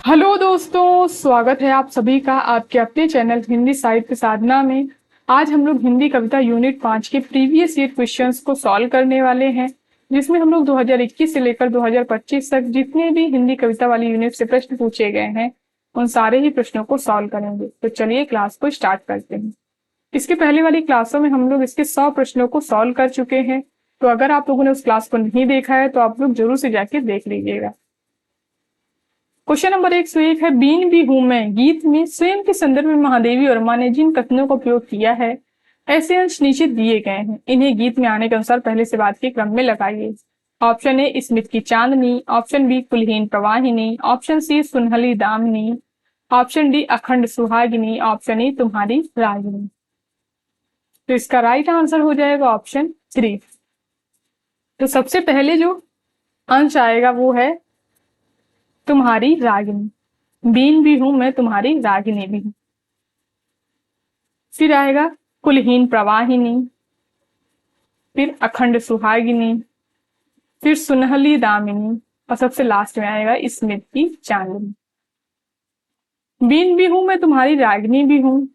Hello दोस्तों, स्वागत है आप सभी का आपके अपने चैनल हिंदी साहित्य साधना में। आज हम लोग हिंदी कविता यूनिट 5 के प्रीवियस ईयर क्वेश्चंस को सॉल्व करने वाले हैं, जिसमें हम लोग 2021 से लेकर 2025 तक जितने भी हिंदी कविता वाली यूनिट से प्रश्न पूछे गए हैं उन सारे ही प्रश्नों को सॉल्व करेंगे। तो चलिए क्लास को स्टार्ट करते हैं। इसके पहले वाली क्लासों में हम लोग इसके 100 प्रश्नों को सॉल्व कर चुके हैं, तो अगर आप लोगों ने उस क्लास को नहीं देखा है तो आप लोग जरूर से जाके देख लीजिएगा। क्वेश्चन नंबर 101 है, बीन भी हूं मैं गीत में स्वयं के संदर्भ में महादेवी वर्मा ने जिन कथनों का उपयोग किया है ऐसे अंश नीचे दिए गए हैं, इन्हें गीत में आने के अनुसार पहले से बाद के क्रम में लगाइए। ऑप्शन ए स्मित की चांदनी, ऑप्शन बी कुलहीन प्रवाहिनी, ऑप्शन सी सुनहली दामिनी, ऑप्शन डी अखंड सुहागिनी, ऑप्शन ई तुम्हारी रागिनी। तो इसका राइट आंसर हो जाएगा ऑप्शन 3। तो सबसे पहले जो अंश आएगा वो है तुम्हारी रागिनी। बीन भी हूं मैं तुम्हारी रागिनी भी हूं। फिर आएगा कुलहीन प्रवाहिनी, फिर अखंड सुहागिनी, फिर सुनहली दामिनी और सबसे लास्ट में आएगा स्मित की चांदनी। बीन भी हूं मैं तुम्हारी रागिनी भी हूं,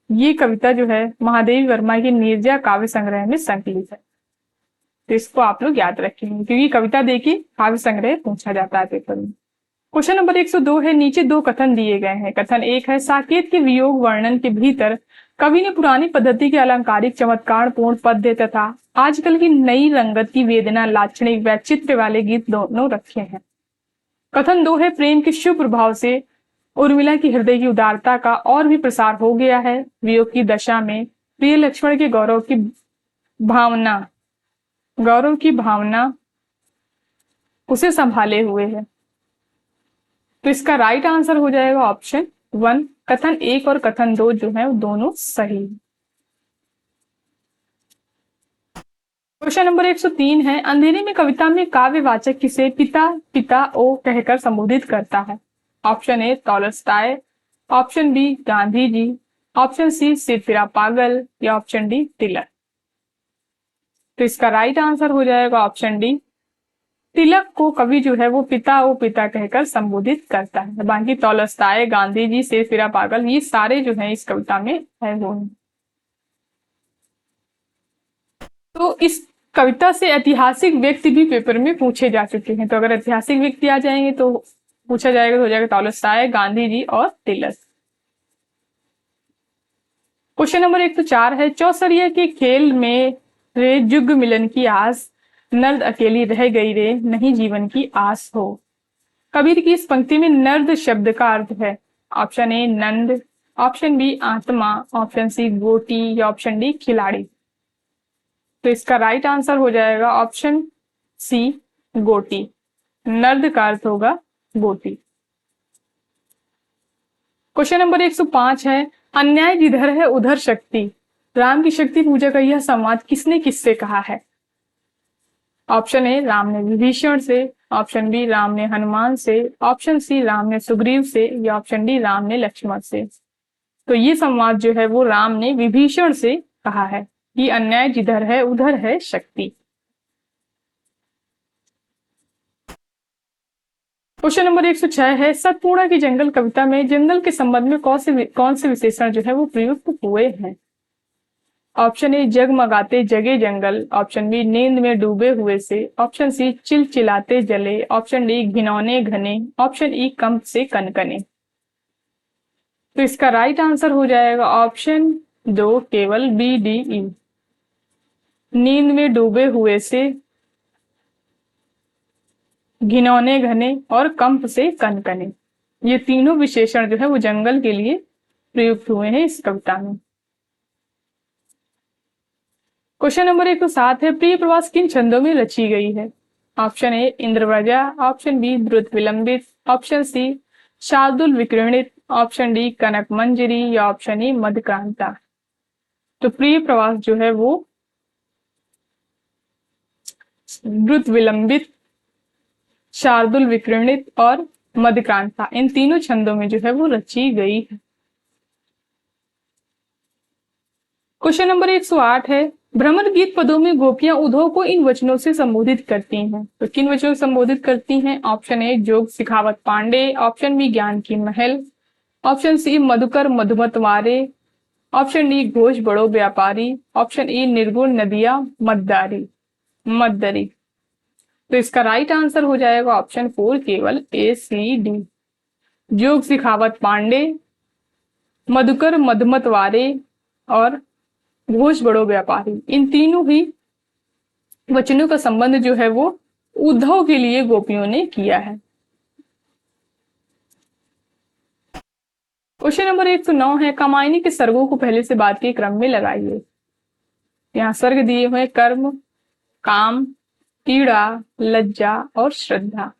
ये कविता जो है महादेवी वर्मा की नीरजा काव्य संग्रह में संकलित है। तो इसको आप लोग याद रखेंगे क्योंकि कविता देखिए काव्य संग्रह पूछा जाता है पेपर में। क्वेश्चन नंबर 102 है, नीचे दो कथन दिए गए हैं। कथन 1 है, साकेत के वियोग वर्णन के भीतर कवि ने पुरानी पद्धति के अलंकारिक चमत्कार पूर्ण पद्य तथा आजकल की नई रंगत की वेदना लाक्षणिक वैचित्र वाले गीत दोनों रखे हैं। कथन 2 है, प्रेम के शुभ प्रभाव से उर्मिला की हृदय की उदारता का और भी प्रसार हो गया है। वियोग की दशा में प्रिय लक्ष्मण के गौरव की भावना उसे संभाले हुए है। तो इसका राइट आंसर हो जाएगा ऑप्शन 1। कथन 1 और कथन 2 जो है वो दोनों सही। क्वेश्चन नंबर 103 है, अंधेरे में कविता में काव्यवाचक किसे पिता पिता ओ कहकर संबोधित करता है। Option A Tolstoy, option B Gandhi ji, option C सिरफिरा पागल या ऑप्शन डी तिलक। तो इसका राइट आंसर हो जाएगा ऑप्शन डी। तिलक को कवि जो है वो पिता ओ पिता कहकर संबोधित करता है। बाकी टॉलस्टॉय, गांधी जी, सिरफिरा पागल ये सारे जो है इस कविता में है वो। तो इस कविता से ऐतिहासिक व्यक्ति भी पेपर में पूछे जा चुके हैं, तो अगर ऐतिहासिक व्यक्ति आ जाएंगे तो पूछा जाएगा तो हो जाएगा टॉलस्टॉय, गांधी जी और तिलक। क्वेश्चन नंबर 104 है, चौसरिया के खेल में रे जुग मिलन की आस, नर्द अकेली रह गई रे नहीं जीवन की आस हो। कबीर की इस पंक्ति में नर्द शब्द का अर्थ है। ऑप्शन ए नंद, ऑप्शन बी आत्मा, ऑप्शन सी गोटी या ऑप्शन डी खिलाड़ी। तो इसका राइट आंसर हो जाएगा ऑप्शन सी गोटी। नर्द का अर्थ होगा गोटी। क्वेश्चन नंबर 105 है, अन्याय जिधर है उधर शक्ति, राम की शक्ति पूजा का यह संवाद किसने किससे कहा है। ऑप्शन ए राम ने विभीषण से, ऑप्शन बी राम ने हनुमान से, ऑप्शन सी राम ने सुग्रीव से या ऑप्शन डी राम ने लक्ष्मण से। तो ये संवाद जो है वो राम ने विभीषण से कहा है कि अन्याय जिधर है उधर है शक्ति। क्वेश्चन नंबर 106 है, सतपूर्णा की जंगल कविता में जंगल के संबंध में कौन से विशेषण जो है वो प्रयुक्त हुए हैं। ऑप्शन ए जगमगाते जगे जंगल, ऑप्शन बी नींद में डूबे हुए से, ऑप्शन सी चिलचिलाते जले, ऑप्शन डी घिनौने घने, ऑप्शन ई कंप से कनकने। तो इसका राइट आंसर हो जाएगा ऑप्शन 2 केवल बी डी ई। नींद में डूबे हुए से, घिनौने घने और कंप से कनकने, ये तीनों विशेषण जो है वो जंगल के लिए प्रयुक्त हुए हैं इस कविता में। क्वेश्चन नंबर 107 है, प्रिय प्रवास किन छंदों में रची गई है। ऑप्शन ए इंद्रव्रजा, ऑप्शन बी द्रुत विलंबित, ऑप्शन सी शार्दुल विकीर्णित, ऑप्शन डी कनक मंजरी या ऑप्शन ई मध्यक्रांता। तो प्रिय प्रवास जो है वो द्रुत विलंबित, शार्दुल विकीर्णित और मध्यक्रांता इन तीनों छंदों में जो है वो रची गई है। क्वेश्चन नंबर 108 है, भ्रमर गीत पदों में गोपियां उद्धव को इन वचनों से संबोधित करती हैं। तो किन वचनों से संबोधित करती हैं? ऑप्शन ए जोग सिखावत पांडे, ऑप्शन बी ज्ञान की महल, ऑप्शन सी मधुकर मधुमत वारे, ऑप्शन डी घोष बड़ो व्यापारी, ऑप्शन ई निर्गुण नदिया मद्दारी मद्दरी। तो इसका राइट आंसर हो जाएगा ऑप्शन 4 केवल ए सी डी। जोग सिखावत पांडे, मधुकर मधुमत वारे और घोष बड़ो व्यापारी, इन तीनों ही वचनों का संबंध जो है वो उद्धव के लिए गोपियों ने किया है। क्वेश्चन नंबर 109 है, कामायनी के सर्गों को पहले से बाद के क्रम में लगाइए। यहाँ सर्ग दिए हुए कर्म, काम, पीड़ा, लज्जा और श्रद्धा।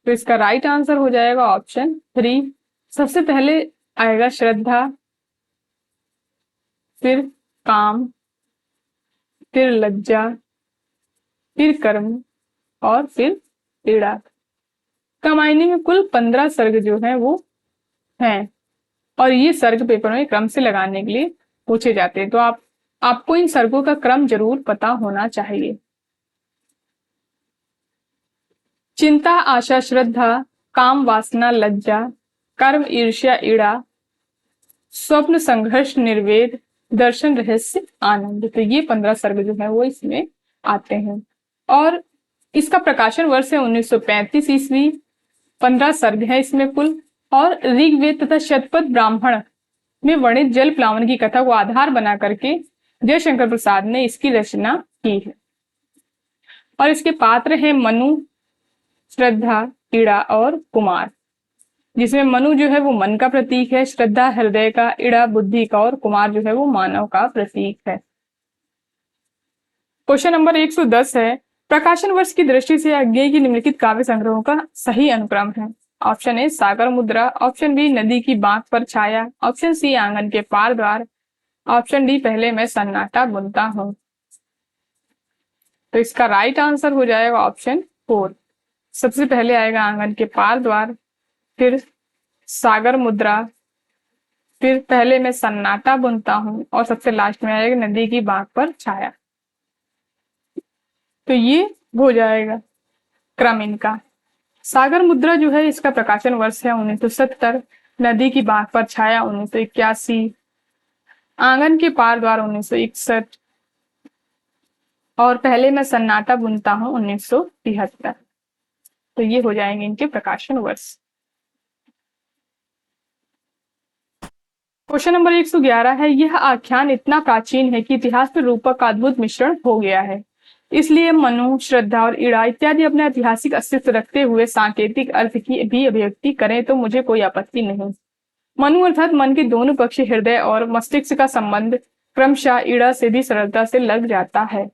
तो इसका राइट आंसर हो जाएगा ऑप्शन 3। सबसे पहले आएगा श्रद्धा, फिर काम, फिर लज्जा, फिर कर्म और फिर पीड़ा। कामायनी में कुल 15 सर्ग जो है वो हैं और ये सर्ग पेपर में क्रम से लगाने के लिए पूछे जाते हैं। तो आपको इन सर्गों का क्रम जरूर पता होना चाहिए। चिंता, आशा, श्रद्धा, काम, वासना, लज्जा, कर्म, ईर्ष्या, ईड़ा, स्वप्न, संघर्ष, निर्वेद, दर्शन, रहस्य, आनंद। तो ये 15 सर्ग जो है वो इसमें आते हैं और इसका प्रकाशन वर्ष है 1935 ईस्वी। 15 सर्ग है इसमें कुल और ऋग्वेद तथा शतपथ ब्राह्मण में वर्णित जल प्लावन की कथा को आधार बना करके जयशंकर प्रसाद ने इसकी रचना की है। और इसके पात्र हैं मनु, श्रद्धा, ईड़ा और कुमार, जिसमें मनु जो है वो मन का प्रतीक है, श्रद्धा हृदय का, ईड़ा बुद्धि का और कुमार जो है वो मानव का प्रतीक है। क्वेश्चन नंबर 110 है, प्रकाशन वर्ष की दृष्टि से आगे की निम्नलिखित काव्य संग्रहों का सही अनुक्रम है। ऑप्शन ए सागर मुद्रा, ऑप्शन बी नदी की बांक पर छाया, ऑप्शन सी आंगन के पार द्वार, ऑप्शन डी पहले मैं सन्नाटा बुनता हूं। तो इसका राइट आंसर हो जाएगा ऑप्शन 4। सबसे पहले आएगा आंगन के पार द्वार, फिर सागर मुद्रा, फिर पहले मैं सन्नाटा बुनता हूं और सबसे लास्ट में आएगा नदी की बांक पर छाया। तो ये हो जाएगा क्रम इनका। सागर मुद्रा जो है इसका प्रकाशन वर्ष है 1970, नदी की बांक पर छाया 1981, आंगन के पार द्वार 1961 और पहले मैं सन्नाटा बुनता हूं 1973। तो ये हो जाएंगे इनके प्रकाशन वर्ष। क्वेश्चन नंबर 111 है, यह आख्यान इतना प्राचीन है कि इतिहास में रूपक का अद्भुत मिश्रण हो गया है, इसलिए मनु, श्रद्धा और ईड़ा इत्यादि अपने ऐतिहासिक अस्तित्व रखते हुए सांकेतिक अर्थ की भी अभिव्यक्ति करें तो मुझे कोई आपत्ति नहीं। मनु अर्थात मन के दोनों पक्ष हृदय और मस्तिष्क का संबंध क्रमशः ईड़ा से भी सरलता से लग जाता है।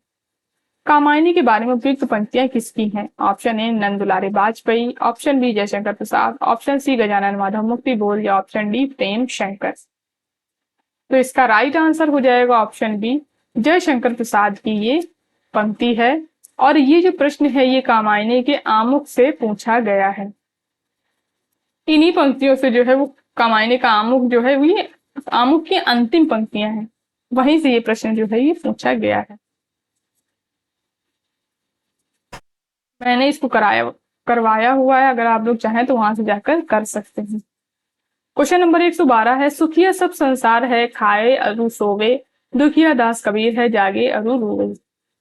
कामायनी के बारे में उपयुक्त पंक्तियां किसकी हैं? Option A Nand Dulare Vajpayee, option B Jaishankar Prasad, option C Gajanan Madhav मुक्ति बोल या ऑप्शन डी प्रेम शंकर। तो इसका राइट आंसर हो जाएगा ऑप्शन बी, जयशंकर प्रसाद की ये पंक्ति है और ये जो प्रश्न है ये कामायनी के आमुख से पूछा गया है। इन्हीं पंक्तियों से जो है वो कामायनी का आमुख जो है वो ये आमुख की अंतिम पंक्तियां हैं, वहीं से ये प्रश्न जो है ये पूछा गया है। मैंने इसको करवाया हुआ है, अगर आप लोग चाहें तो वहां से जाकर कर सकते हैं। क्वेश्चन नंबर 112 है, सुखिया सब संसार है खाए अरु सोवे, दुखिया दास कबीर है जागे अरु रोवे।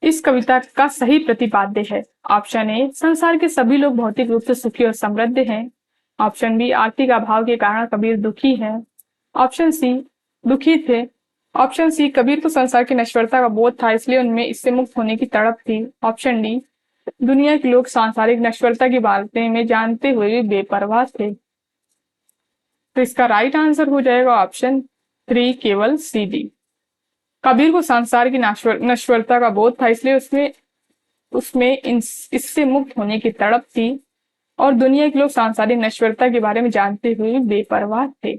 इस कविता का सही प्रतिपाद्य है। ऑप्शन ए संसार के सभी लोग भौतिक रूप से सुखी और समृद्ध हैं, ऑप्शन बी आर्थिक अभाव के कारण कबीर दुखी है, ऑप्शन सी दुखी थे, ऑप्शन सी कबीर को संसार की नश्वरता का बोध था इसलिए उनमें इससे मुक्त होने की तड़प थी, ऑप्शन डी दुनिया के लोग सांसारिक नश्वरता की बातें में जानते हुए भी बेपरवाह थे। तो इसका राइट आंसर हो जाएगा ऑप्शन 3 केवल सी डी। कबीर को संसार की नश्वरता का बोध था इसलिए उसमें इससे मुक्त होने की तड़प थी और दुनिया के लोग सांसारिक नश्वरता के बारे में जानते हुए बेपरवाह थे।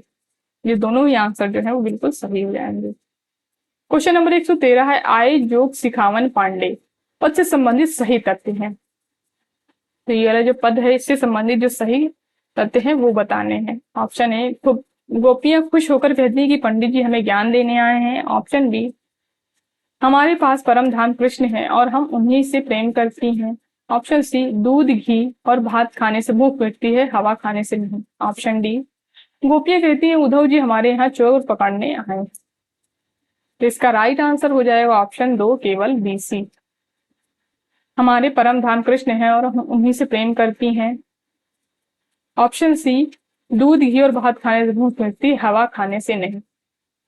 ये दोनों ही आंसर जो है वो बिल्कुल सही हो जाएंगे। क्वेश्चन नंबर 113 है, आए जोग सिखावन पांडे पद से संबंधित सही तथ्य हैं। तो ये वाला जो पद है इससे संबंधित जो सही तथ्य हैं वो बताने हैं। ऑप्शन ए गोपियां खुश होकर कहती है कि पंडित जी हमें ज्ञान देने आए हैं, ऑप्शन बी हमारे पास परम धाम कृष्ण है और हम उन्हीं से प्रेम करती हैं। ऑप्शन सी, दूध घी और भात खाने से भूख मिटती है, हवा खाने से नहीं। ऑप्शन डी, गोपियां कहती हैं उद्धव जी हमारे यहाँ चोर पकड़ने आए। तो इसका राइट आंसर हो जाएगा ऑप्शन दो, केवल बी सी। हमारे परम धाम कृष्ण है और हम उन्हीं से प्रेम करती हैं। ऑप्शन सी, दूध घी और भात खाने से भूख मिटती, हवा खाने से नहीं।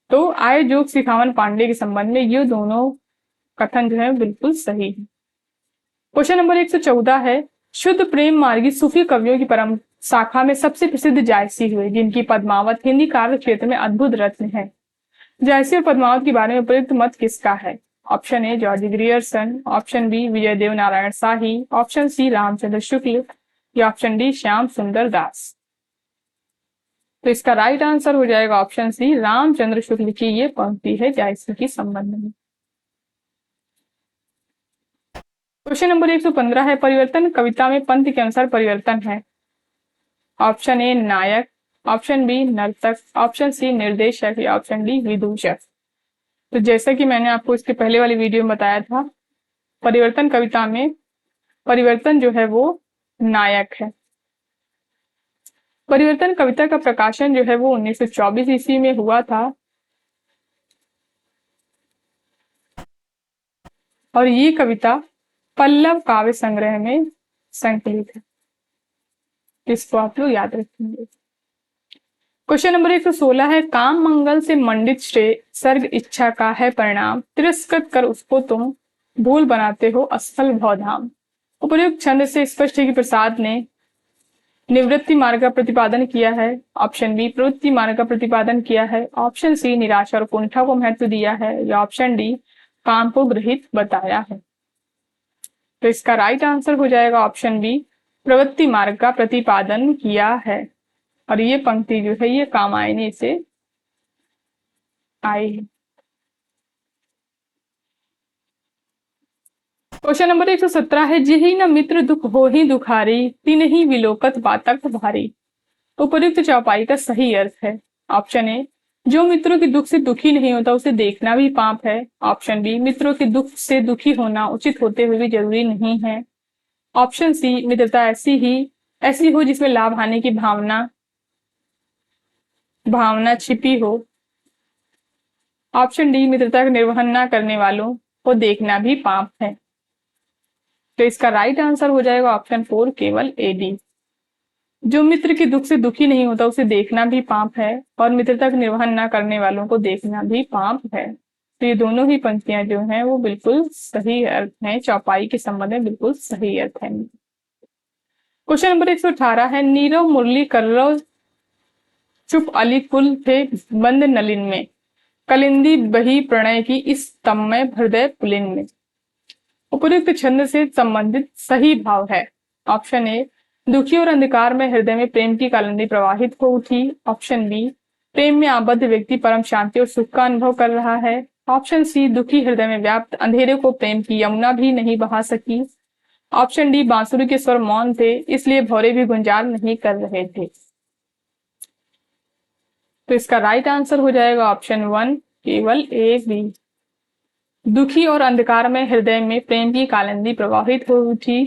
तो आय जोग सिखावन पांडे के संबंध में ये दोनों कथन जो है बिल्कुल सही है। क्वेश्चन नंबर 114 है, शुद्ध प्रेम मार्गी सूफी कवियों की परम शाखा में सबसे प्रसिद्ध जायसी हुए, जिनकी पद्मावत हिंदी काव्य क्षेत्र में अद्भुत रत्न है। जायसी और पद्मावत के बारे में प्रयुक्त मत किसका है? Option A, George Grierson. Option B, Vijay Dev Narayan Shahi. Option C, Ramchandra Shukla. या ऑप्शन डी, श्याम सुंदर दास। तो इसका राइट आंसर हो जाएगा ऑप्शन सी, रामचंद्र शुक्ल की ये पंक्ति है जायसी के संबंध में। क्वेश्चन नंबर 115 है, परिवर्तन कविता में पंक्ति के अनुसार परिवर्तन है। ऑप्शन ए, नायक। ऑप्शन बी, नर्तक। ऑप्शन सी, निर्देशक। या ऑप्शन डी, विदूषक। तो जैसा कि मैंने आपको इसके पहले वाली वीडियो में बताया था, परिवर्तन कविता में परिवर्तन जो है वो नायक है। परिवर्तन कविता का प्रकाशन जो है वो 1924 ईस्वी में हुआ था और ये कविता पल्लव काव्य संग्रह में संकलित है। इसको आप लोग याद रखेंगे। क्वेश्चन नंबर 116 है, काम मंगल से मंडित श्रेय सर्ग इच्छा का है परिणाम, तिरस्कृत कर उसको तुम भूल बनाते हो असफल भवधाम। उपर्युक्त छंद से स्पष्ट है कि प्रसाद ने निवृत्ति मार्ग का प्रतिपादन किया है। ऑप्शन बी, प्रवृत्ति मार्ग का प्रतिपादन किया है। ऑप्शन सी, निराशा और कुंठा को महत्व दिया है। या ऑप्शन डी, काम को गृहीत बताया है। तो इसका राइट आंसर हो जाएगा ऑप्शन बी, प्रवृत्ति मार्ग का प्रतिपादन किया है। और ये पंक्ति जो है ये कामायनी से आई है। क्वेश्चन नंबर 117 है, जिहि न मित्र दुख हो ही दुखारी, तिनहि विलोकत बातक भारी। उपर्युक्त चौपाई का सही अर्थ है। ऑप्शन ए, जो मित्रों के दुख से दुखी नहीं होता उसे देखना भी पाप है। ऑप्शन बी, मित्रों के दुख से दुखी होना उचित होते हुए भी जरूरी नहीं है। ऑप्शन सी, मित्रता ऐसी हो जिसमें लाभ हानि की भावना छिपी हो। ऑप्शन डी, मित्रता का निर्वहन न करने वालों को देखना भी पाप है। तो इसका राइट आंसर हो जाएगा ऑप्शन 4, केवल ए डी। जो मित्र के दुख से दुखी नहीं होता उसे देखना भी पाप है और मित्रता का निर्वहन न करने वालों को देखना भी पाप है। तो ये दोनों ही पंक्तियां जो हैं वो बिल्कुल सही अर्थ हैं, चौपाई के संबंध में बिल्कुल सही अर्थ है। क्वेश्चन नंबर 118 है, नीरव मुरली कर्रव चुप अली कुल थे बंद नलिन में, कलिंदी बही प्रणय की इस तन्मय हृदय पुलिन में। उपर्युक्त छंद से संबंधित सही भाव है। ऑप्शन ए, दुखी और अंधकार में हृदय में प्रेम की कालिंदी प्रवाहित हो उठी। ऑप्शन बी, प्रेम में आबद्ध व्यक्ति परम शांति और सुख का अनुभव कर रहा है। ऑप्शन सी, दुखी हृदय में व्याप्त अंधेरे को प्रेम की यमुना भी नहीं बहा सकी। ऑप्शन डी, बांसुरी के स्वर मौन थे इसलिए भौरे भी गुंजार नहीं कर रहे थे। तो इसका राइट आंसर हो जाएगा ऑप्शन 1, केवल ए बी। दुखी और अंधकार में हृदय में प्रेम की कालिंदी प्रवाहित हो उठी,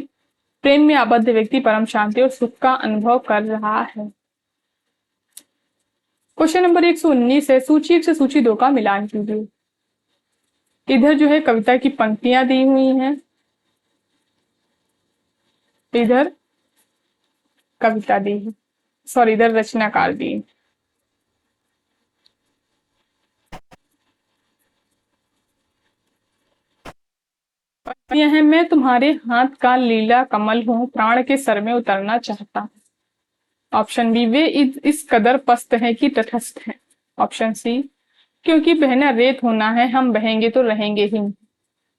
प्रेम में आबद्ध व्यक्ति परम शांति और सुख का अनुभव कर रहा है। क्वेश्चन नंबर 119 है, सूची 1 से सूची 2 का मिलान कीजिए। इधर जो है कविता की पंक्तियां दी हुई हैं, इधर कविता दी है, सॉरी इधर रचनाकार दी। यह है, मैं तुम्हारे हाथ का लीला कमल हूं, प्राण के सर में उतरना चाहता हूं। ऑप्शन बी, वे इस कदर पस्त है कि तटस्थ है। ऑप्शन सी, क्योंकि बहना रेत होना है हम बहेंगे तो रहेंगे ही।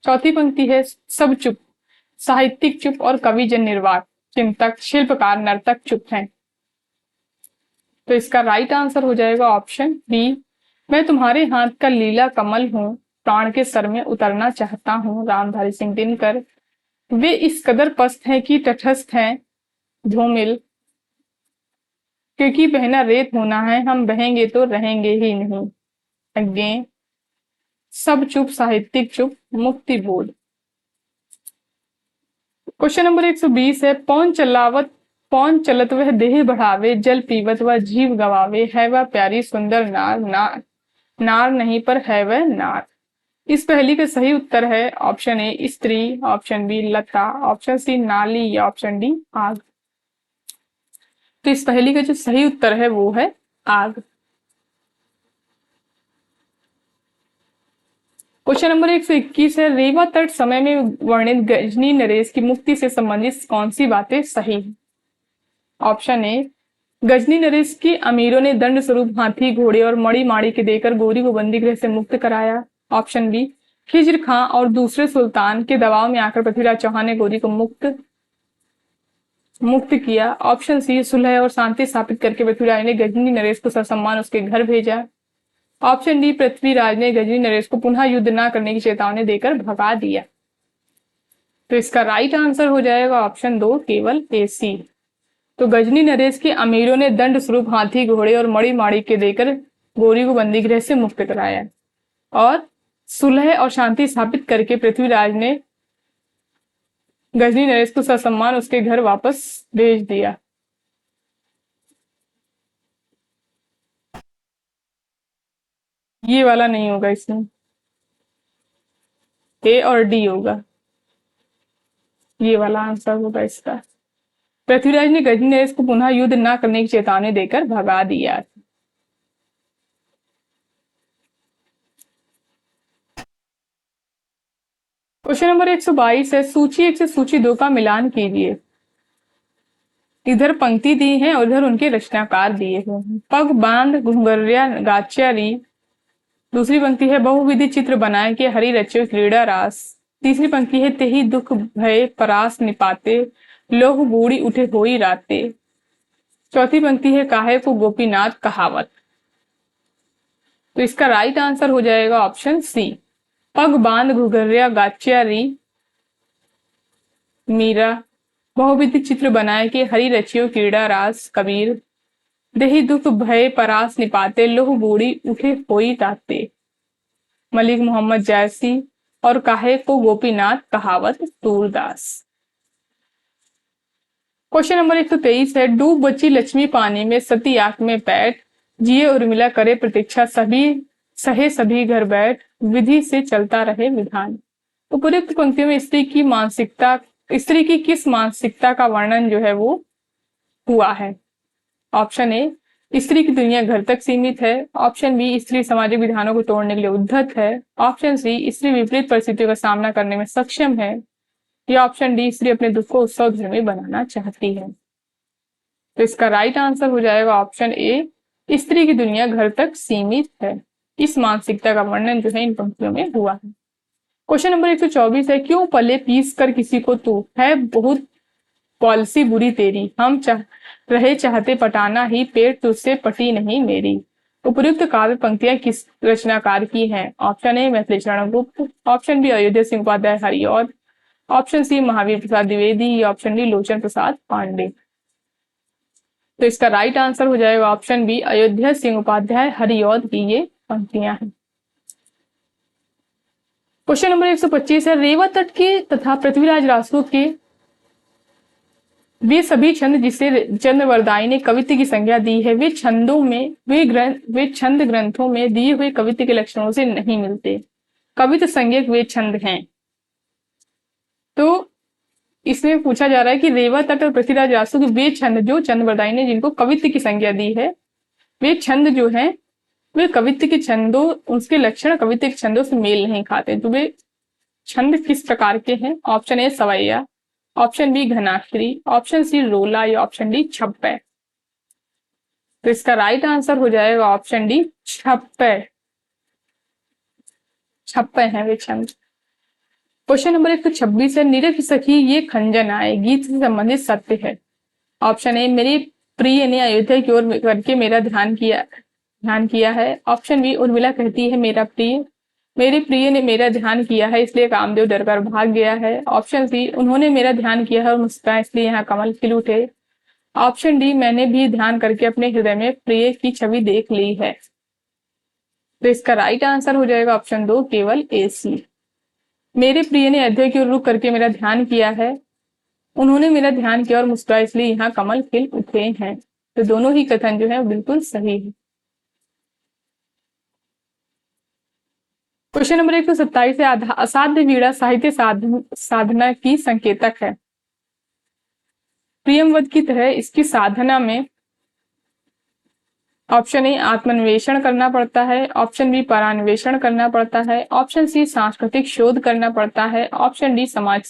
चौथी पंक्ति है, सब चुप, साहित्यिक चुप और कवि जन निर्वाक, चिंतक शिल्पकार नर्तक चुप हैं। तो इसका राइट आंसर हो जाएगा ऑप्शन बी, मैं तुम्हारे हाथ का लीला कमल हूं, प्राण के सर में उतरना चाहता हूं, रामधारी सिंह दिनकर। वे इस कदर पस्त हैं कि तटस्थ हैं धूमिल, क्योंकि बहना रेत होना है हम बहेंगे तो रहेंगे ही नहीं। अगेन सब चुप, साहित्यिक चुप, मुक्ति बोध। क्वेश्चन नंबर 120 है, पौन चलत वह देह बढ़ावे, जल पीवत वह जीव गवावे, है वह प्यारी सुंदर नार, नार नहीं पर है वह नार। इस पहेली का सही उत्तर है ऑप्शन ए स्त्री, ऑप्शन बी लता, ऑप्शन सी नाली या ऑप्शन डी आग। तो इस पहेली का जो सही उत्तर है वो है आग। क्वेश्चन नंबर 121 है, रेवा तट समय में वर्णित गजनी नरेश की मुक्ति से संबंधित कौन सी बातें सही है? ऑप्शन ए, गजनी नरेश की अमीरों ने दंड स्वरूप हाथी, घोड़े और मणि माड़ी के देकर गोरी को बंदी गृह से मुक्त कराया। ऑप्शन बी, खिज्र खां और दूसरे सुल्तान के दबाव में आकर पृथ्वीराज चौहान ने गोरी को मुक्त किया। ऑप्शन सी, सुलह और शांति स्थापित करके पृथ्वीराज ने गजनी नरेश को ससम्मान उसके घर भेजा। ऑप्शन डी, पृथ्वीराज ने गजनी नरेश को पुनः युद्ध न करने की चेतावनी देकर भगा दिया। तो इसका राइट आंसर हो जाएगा ऑप्शन 2, केवल ए सी। तो गजनी नरेश के अमीरों ने दंड स्वरूप हाथी, घोड़े और मणि माड़ी के देकर गोरी को बंदी गृह से मुक्त कराया और सुलह और शांति स्थापित करके पृथ्वीराज ने गजनी नरेश को ससम्मान उसके घर वापस भेज दिया। ये वाला नहीं होगा, इसमें ए और डी होगा, ये वाला आंसर होगा इसका। पृथ्वीराज ने गजनी नरेश को पुनः युद्ध न करने की चेतावनी देकर भगा दिया। क्वेश्चन नंबर 122 है, सूची 1 से सूची 2 का मिलान कीजिए। इधर पंक्ति दी है और इधर उनके रचनाकार दिए हैं। पग बांध घुंघरिया गाच्या री। दूसरी पंक्ति है, बहुविधि चित्र बनाए के हरि रचो क्रीड़ा रास। तीसरी पंक्ति है, तेहि दुख भय परास निपाते, लोह बूढ़ी उठे होई राते। चौथी पंक्ति है, काहे को गोपीनाथ कहावत। तो इसका राइट आंसर हो जाएगा ऑप्शन सी, पग बांध घुघरिया गाच्या री मीरा, बहुविधि चित्र बनाए के हरि रचियो क्रीड़ा रास कबीर, देहि दुख भय परास निपाते, लोह बूढ़ी उठे होई राते मलिक मोहम्मद जैसी, और काहे को गोपीनाथ कहावत सूरदास। क्वेश्चन नंबर 123 है, डूब बची लक्ष्मी पानी में, सती आंख में बैठ, जिए उर्मिला करे प्रतीक्षा, सभी सहे सभी घर बैठ, विधि से चलता रहे विधान। उपयुक्त पंक्तियों में स्त्री की किस मानसिकता का वर्णन जो है वो हुआ है? ऑप्शन ए, स्त्री की दुनिया घर तक सीमित है। ऑप्शन बी, स्त्री सामाजिक विधानों को तोड़ने के लिए उद्धत है। ऑप्शन सी, स्त्री विपरीत परिस्थितियों का सामना करने में सक्षम है। या ऑप्शन डी, स्त्री अपने दुख को उत्सव धर्मी बनाना चाहती है। तो इसका राइट आंसर हो जाएगा ऑप्शन ए, स्त्री की दुनिया घर तक सीमित है। इस मानसिकता का वर्णन जो है इन पंक्तियों में हुआ है। क्वेश्चन नंबर 124 है, क्यों पले पीस कर किसी को तू, है बहुत पॉलिसी बुरी तेरी, हम रहे चाहते पटाना ही, पेट तुझसे पटी नहीं मेरी। उपयुक्त काव्य पंक्तियां किस रचनाकार की हैं? ऑप्शन ए, Maithili Sharan Gupt. Option B, Ayodhya Singh Upadhyay Hariaudh. Option C, Mahavir Prasad Dwivedi. Option D, Lochan Prasad Pandey. तो इसका राइट आंसर हो जाएगा ऑप्शन बी, अयोध्या सिंह उपाध्याय हरिऔध की ये पंक्तियां हैं। क्वेश्चन नंबर 125 है, रेवा तट के तथा पृथ्वीराज रासो के वे सभी छंद जिसे चंद्रवरदाई ने कवित्व की संज्ञा दी है, वे छंद ग्रंथों में दिए हुए कवित्व के लक्षणों से नहीं मिलते। कवित्व संज्ञक वे छंद हैं। तो इसमें पूछा जा रहा है कि रेवा तट और पृथ्वीराज रासो के वे छंद जो चंद्रवरदाई ने जिनको कवित्व की संज्ञा दी है, वे छंद जो हैं वे कवित्व के छंदों, उसके लक्षण कवित्व के छंदों से मेल नहीं खाते। तो वे छंद किस प्रकार के हैं? ऑप्शन ए, सवैया। ऑप्शन बी, घनाक्षरी। ऑप्शन सी, रोला। या ऑप्शन डी, छप्पै। तो इसका राइट आंसर हो जाएगा ऑप्शन डी, छप्पै। छप्पै हैं वे छंद। क्वेश्चन नंबर 126 है, निरख सखी ये खंजन आए, गीत से संबंधित सत्य है। ऑप्शन ए, मेरी प्रिय ने अयोध्या की ओर करके मेरा ध्यान किया है। ऑप्शन बी, उर्मिला कहती है मेरे प्रिय ने मेरा ध्यान किया है इसलिए कामदेव डरकर भाग गया है। ऑप्शन सी, उन्होंने मेरा ध्यान किया है और मुस्कुराए इसलिए यहाँ कमल खिल उठे। ऑप्शन डी, मैंने भी ध्यान करके अपने हृदय में प्रिय की छवि देख ली है। तो इसका राइट आंसर हो जाएगा ऑप्शन 2 केवल AC। मेरे प्रिय ने अध्यय की ओर रुख करके मेरा ध्यान किया है, उन्होंने मेरा ध्यान किया और मुस्कुराए इसलिए यहाँ कमल खिल उठे हैं। तो दोनों ही कथन जो है वो बिल्कुल सही है। क्वेश्चन नंबर 127 है, असाध्य वीणा साहित्य साधना की संकेतक है। प्रियमवद की तरह इसकी साधना में ऑप्शन ए आत्मान्वेषण करना पड़ता है, ऑप्शन बी परान्वेषण करना पड़ता है, ऑप्शन सी सांस्कृतिक शोध करना पड़ता है, ऑप्शन डी समाज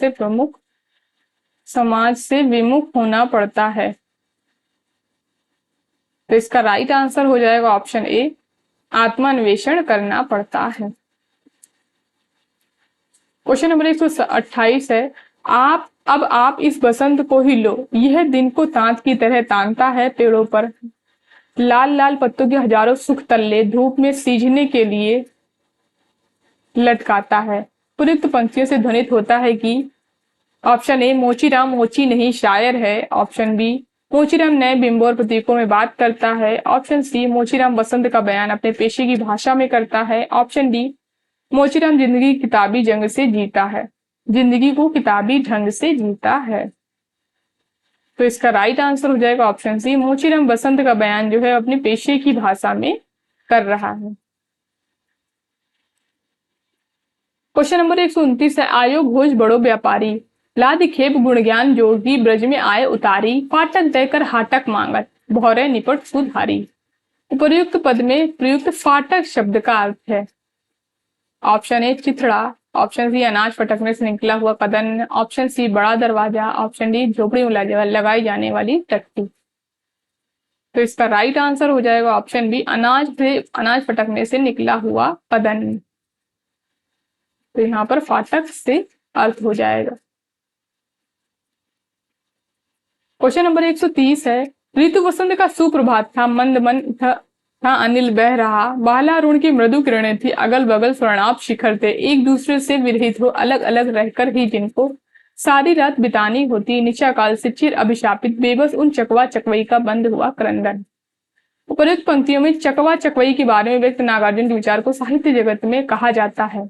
से विमुख होना पड़ता है। तो इसका राइट आंसर हो जाएगा ऑप्शन ए आत्मान्वेषण करना पड़ता है। क्वेश्चन नंबर 128 है, आप इस बसंत को ही लो, यह दिन को तांत की तरह तानता है पेड़ों पर, लाल लाल पत्तों के हजारों सुख तल्ले धूप में सीझने के लिए लटकाता है। उपयुक्त पंक्तियों से ध्वनित होता है कि ऑप्शन ए मोचीराम मोची नहीं शायर है, ऑप्शन बी मोचीराम नए बिंबों और प्रतीकों में बात करता है, ऑप्शन सी मोचीराम बसंत का बयान अपने पेशे की भाषा में करता है, ऑप्शन डी मोचीराम जिंदगी किताबी जंग से जीता है, जिंदगी को किताबी ढंग से जीता है। तो इसका राइट आंसर हो जाएगा ऑप्शन सी मोचीराम बसंत का बयान जो है अपने पेशे की भाषा में कर रहा है। क्वेश्चन नंबर 129 है, आयो घोष बड़ो व्यापारी, लाद खेप गुण ज्ञान जोगी ब्रज में आए उतारी, फाटक देकर हाटक मांगत भौरे निपट सुधारी। उपर्युक्त पद में प्रयुक्त फाटक शब्द का अर्थ है ऑप्शन ए चिथड़ा, ऑप्शन सी अनाज फटकने से निकला हुआ कदन, ऑप्शन सी बड़ा दरवाजा, ऑप्शन डी झोपड़ी में लगाई जाने वाली टट्टी। तो इसका राइट आंसर हो जाएगा ऑप्शन बी अनाज फटकने से निकला हुआ कदन। तो यहाँ पर फाटक से अर्थ हो जाएगा। क्वेश्चन नंबर 130 है, ऋतु वसंत का सुप्रभात था, मंद मन था अनिल बह रहा, बाला अरुण की मृदु किरणें थी, अगल बगल स्वर्णाभ शिखर थे, एक दूसरे से विरहित हो अलग अलग रहकर ही जिनको सारी रात बितानी होती, निचा काल से चिर अभिशापित बेबस उन चकवा चकवई का बंद हुआ क्रंदन। उपयुक्त पंक्तियों में चकवा चकवई के बारे में व्यक्त नागार्जुन के विचार को साहित्य जगत में कहा जाता है,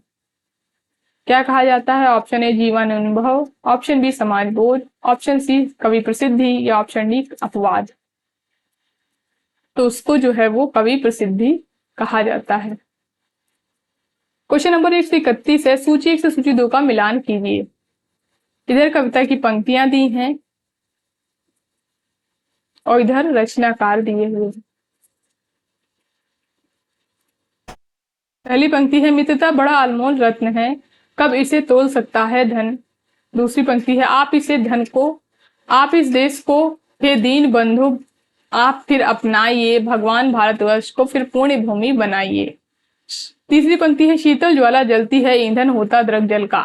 क्या कहा जाता है? ऑप्शन ए जीवन अनुभव, ऑप्शन बी समाज बोध, ऑप्शन सी कवि प्रसिद्धि या ऑप्शन डी अपवाद। तो उसको जो है वो कवि प्रसिद्धि कहा जाता है। क्वेश्चन नंबर 131 है, सूची 1 से सूची 2 का मिलान कीजिए। इधर कविता की पंक्तियां दी हैं और इधर रचनाकार दिए हुए। पहली पंक्ति है, मित्रता बड़ा अनमोल रत्न है, कब इसे तोल सकता है धन। दूसरी पंक्ति है, आप इस देश को हे दीन बंधु आप फिर अपनाइए, भगवान भारतवर्ष को फिर पुण्य भूमि बनाइए। तीसरी पंक्ति है, शीतल ज्वाला जलती है, ईंधन होता द्रग जल का।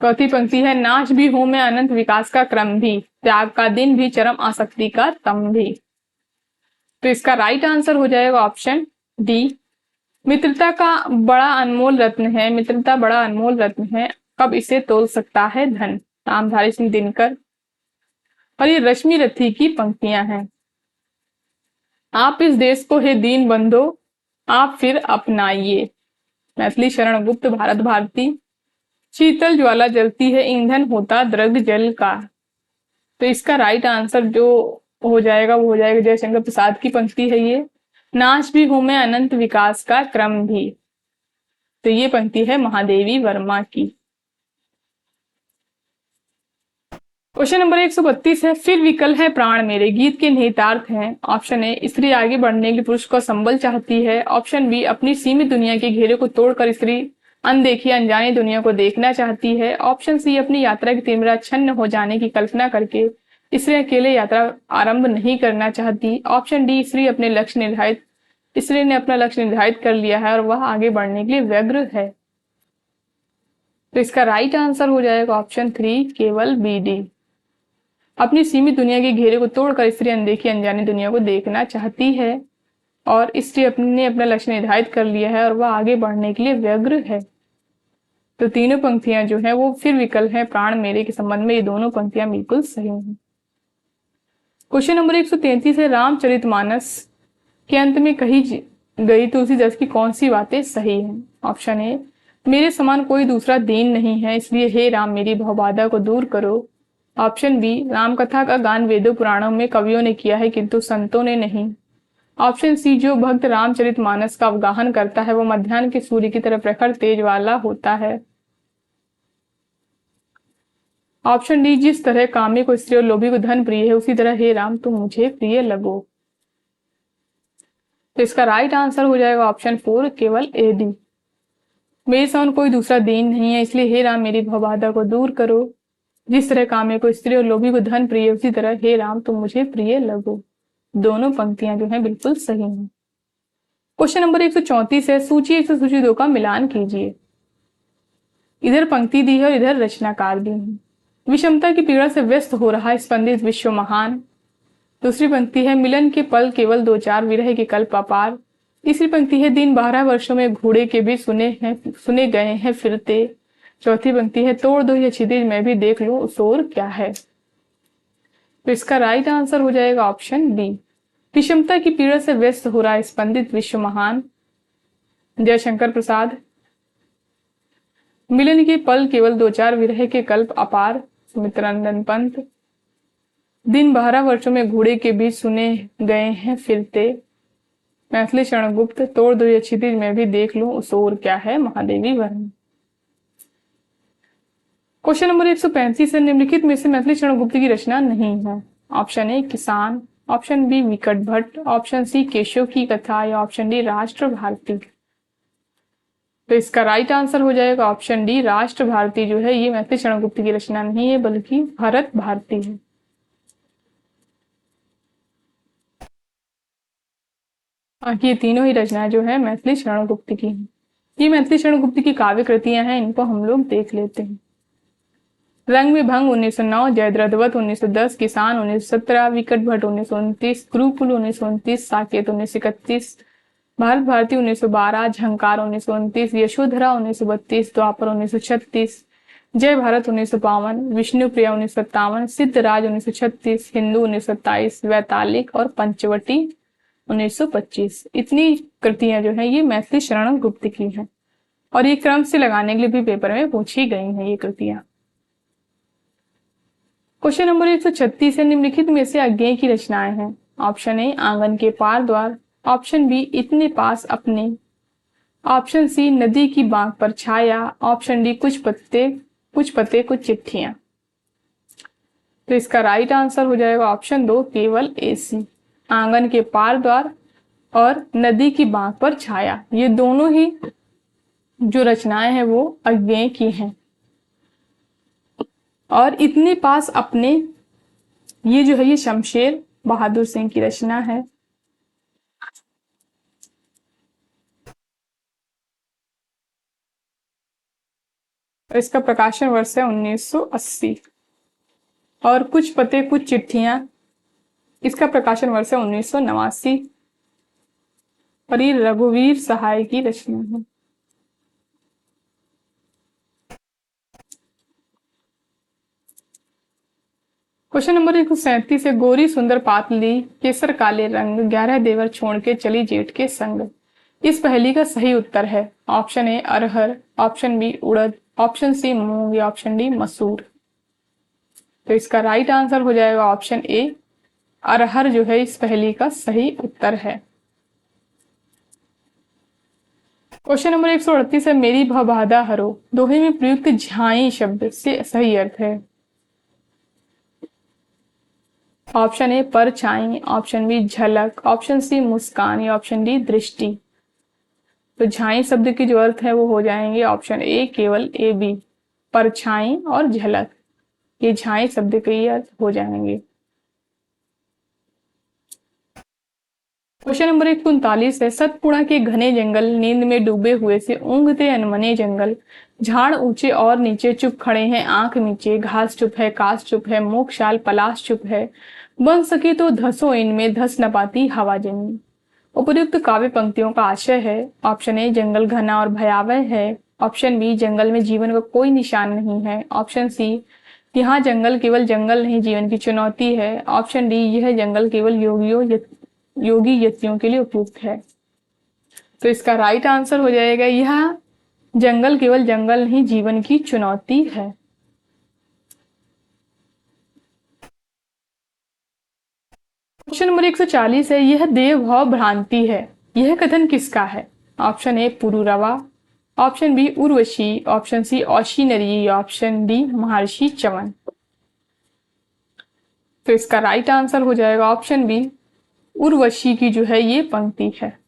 चौथी पंक्ति है, नाश भी हूं मैं अनंत विकास का क्रम भी, त्याग का दिन भी चरम आसक्ति का तम भी। तो इसका राइट आंसर हो जाएगा ऑप्शन डी, मित्रता का बड़ा अनमोल रत्न है, मित्रता बड़ा अनमोल रत्न है, कब इसे तोल सकता है धन। रामधारी सिंह दिनकर। और ये रश्मि रथी की पंक्तियां हैं, आप इस देश को हे दीन बंधो आप फिर अपनाइए। मैथिली शरण गुप्त भारत भारती। शीतल ज्वाला जलती है, ईंधन होता द्रग जल का। तो इसका राइट आंसर जो हो जाएगा वो हो जाएगा जयशंकर प्रसाद की पंक्ति है ये, नाश भी हूं मैं अनंत विकास का क्रम भी। तो ये पंक्ति है महादेवी वर्मा की। क्वेश्चन नंबर 132 है, फिर विकल है प्राण मेरे, गीत के निहितार्थ हैं। ऑप्शन ए, स्त्री आगे बढ़ने के लिए पुरुष को संबल चाहती है। ऑप्शन बी, अपनी सीमित दुनिया के घेरे को तोड़कर स्त्री अनदेखी अनजानी दुनिया को देखना चाहती है। ऑप्शन सी, अपनी यात्रा की तिमिरा छन्न हो जाने की कल्पना करके स्त्री अकेले यात्रा आरंभ नहीं करना चाहती। ऑप्शन डी, स्त्री ने अपना लक्ष्य निर्धारित कर लिया है और वह आगे बढ़ने के लिए व्यग्र है। तो इसका राइट आंसर हो जाएगा ऑप्शन 3 केवल बी डी, अपनी सीमित दुनिया के घेरे को तोड़कर स्त्री अनदेखी अनजानी दुनिया को देखना चाहती है और स्त्री ने अपना लक्ष्य निर्धारित कर लिया है और वह आगे बढ़ने के लिए व्यग्र है। तो तीनों पंक्तियां जो है वो फिर विकल है प्राण मेरे के संबंध में, ये दोनों पंक्तियां बिल्कुल सही हैं। क्वेश्चन नंबर 133 है, रामचरितमानस के अंत में कही गई तुलसीदास की कौन सी बातें सही हैं? ऑप्शन ए, मेरे समान कोई दूसरा दीन नहीं है, इसलिए हे राम मेरी भवबाधा को दूर करो। ऑप्शन बी, राम कथा का गान वेदों पुराणों में कवियों ने किया है किंतु संतों ने नहीं। ऑप्शन सी, जो भक्त रामचरितमानस का अवगाहन करता है वो मध्याह्न के सूर्य की तरह प्रखर तेज वाला होता है। ऑप्शन डी, जिस तरह कामी को स्त्री और लोभी को धन प्रिय है उसी तरह हे राम तुम मुझे प्रिय लगो। तो इसका राइट आंसर हो जाएगा ऑप्शन 4, केवल ए डी। मेरे समान कोई दूसरा दीन नहीं है, इसलिए हे राम मेरी भवबाधा को दूर करो। जिस तरह कामे को स्त्री और लोभी को धन प्रिय उसी तरह हे राम तुम मुझे प्रिय लगो। दोनों पंक्तियां जो हैं बिल्कुल सही हैं। क्वेश्चन नंबर 134 है, सूची 1 से सूची 2 का मिलान कीजिए। इधर पंक्ति दी है और इधर रचनाकार दी है। विषमता की पीड़ा से व्यस्त हो रहा स्पंदित विश्व महान। दूसरी पंक्ति है, मिलन के पल केवल 2-4 विरह के कल्प अपार। तीसरी पंक्ति है, दिन 12 वर्षों में घोड़े के भी सुने गए हैं फिरते। चौथी पंक्ति है, तोड़ दो ये क्षितिज मैं भी देख लूं उस ओर क्या है। तो इसका राइट आंसर हो जाएगा ऑप्शन बी, विषमता की पीड़ा से व्यस्त हो रहा स्पंदित विश्व महान। जयशंकर प्रसाद। मिलन के पल केवल 2-4 विरह के कल्प अपार, सुमित्रानंद पंत। दिन 12 वर्षों में घोड़े के बीच सुने गए हैं फिरते, मैथिली शरण गुप्त। तोड़ दो ये क्षितिज मैं भी देख लूं उस ओर क्या है, महादेवी वर्मा। क्वेश्चन नंबर 135 है, निम्नलिखित में से मैथिली शरण गुप्त की रचना नहीं है। ऑप्शन ए, किसान। ऑप्शन बी, विकट भट्ट। ऑप्शन सी, केशव की कथा। या ऑप्शन डी, राष्ट्र भारती। तो इसका राइट आंसर हो जाएगा ऑप्शन डी, राष्ट्र भारती जो है ये मैथिली शरण गुप्त की रचना नहीं है बल्कि भरत भारती है। ये तीनों ही रचनाएं जो है मैथिली शरण गुप्त की हैं। ये मैथिली शरण गुप्त की काव्य कृतियां हैं, इनको हम लोग देख लेते हैं। रंग में भंग 1909, जयद्रथवत 1910, किसान 1917, विकट भट्ट 1929, गुरुकुल 1929, साकेत 1931, भारत भारती 1912, झंकार 1929, यशोधरा 1932, द्वापर 1936, जय भारत 1952, विष्णुप्रिया 1957, सिद्धराज 1936, हिंदू 1927, वैतालिक और पंचवटी 1925। इतनी कृतियां जो है ये मैथिली शरण गुप्त की हैं और ये क्रम से लगाने के लिए भी पेपर में पूछी गई हैं ये कृतियां। क्वेश्चन नंबर 136 है, निम्नलिखित में से अज्ञेय की रचनाएं हैं। ऑप्शन ए, आंगन के पार द्वार। ऑप्शन बी, इतने पास अपने। ऑप्शन सी, नदी की बांक पर छाया। ऑप्शन डी, कुछ पत्ते कुछ चिट्ठियां। तो इसका राइट आंसर हो जाएगा ऑप्शन 2, केवल ए सी, आंगन के पार द्वार और नदी की बांक पर छाया। ये दोनों ही जो रचनाएं हैं वो अज्ञेय की हैं। और इतने पास अपने ये जो है ये शमशेर बहादुर सिंह की रचना है। इसका प्रकाशन वर्ष है 1980। और कुछ पते कुछ चिट्ठियां, इसका प्रकाशन वर्ष है 1989 और ये रघुवीर सहाय की रचना है। क्वेश्चन नंबर 137 है, गोरी सुंदर पातली केसर काले रंग 11 देवर छोड़ के चली जेठ के संग। इस पहेली का सही उत्तर है ऑप्शन ए, अरहर। ऑप्शन बी, उड़द। ऑप्शन सी, मूंग। या ऑप्शन डी, मसूर। तो इसका राइट आंसर हो जाएगा ऑप्शन ए, अरहर जो है इस पहेली का सही उत्तर है। क्वेश्चन नंबर 138 है, मेरी भवबाधा हरो दोहे में प्रयुक्त झाई शब्द से सही अर्थ है। ऑप्शन ए, परछाई। ऑप्शन बी, झलक। ऑप्शन सी, मुस्कान। या ऑप्शन डी, दृष्टि। तो झाई शब्द के जो अर्थ है वो हो जाएंगे ऑप्शन ए, केवल ए बी, परछाई और झलक। ये झाई शब्द के ही अर्थ हो जाएंगे। क्वेश्चन नंबर 139 है, सतपुड़ा के घने जंगल नींद में डूबे हुए से ऊँघते अनमने जंगल, झाड़ ऊंचे और नीचे चुप खड़े हैं आंख नीचे, घास चुप है कास चुप है मोक्षाल पलाश चुप है, बन सके तो धसो इनमें धस न पाती हवा जमी। उपयुक्त काव्य पंक्तियों का आशय है ऑप्शन ए, जंगल घना और भयावह है। ऑप्शन बी, जंगल में जीवन का कोई निशान नहीं है। ऑप्शन सी, यहाँ जंगल केवल जंगल नहीं जीवन की चुनौती है। ऑप्शन डी, यह जंगल केवल योगी यतियों के लिए उपयुक्त है। तो इसका राइट आंसर हो जाएगा यह जंगल केवल जंगल नहीं जीवन की चुनौती है। क्वेश्चन नंबर 140 है, यह देव भाव भ्रांति है, यह कथन किसका है? Option A Pururava, option B Urvashi, option C Aushinari, option D महर्षि चवन। तो इसका राइट आंसर हो जाएगा ऑप्शन बी उर्वशी की जो है ये पंक्ति है।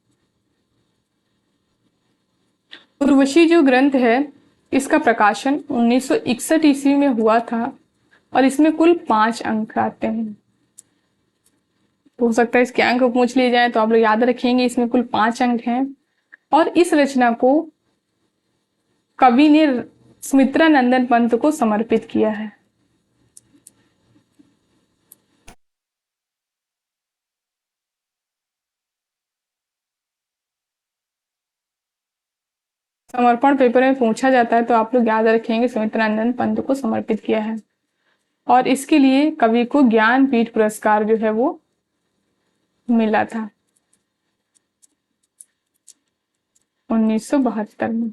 उर्वशी जो ग्रंथ है इसका प्रकाशन 1961 ईस्वी में हुआ था और इसमें कुल 5 अंक आते हैं। हो सकता है इसके अंक पूछ लिए जाए तो आप लोग याद रखेंगे, इसमें कुल 5 अंक हैं और इस रचना को कवि ने सुमित्रा नंदन पंत को समर्पित किया है। समर्पण पेपर में पूछा जाता है तो आप लोग याद रखेंगे सुमित्रा नंदन पंत को समर्पित किया है और इसके लिए कवि को ज्ञानपीठ पुरस्कार जो है वो मिला था 1972 में।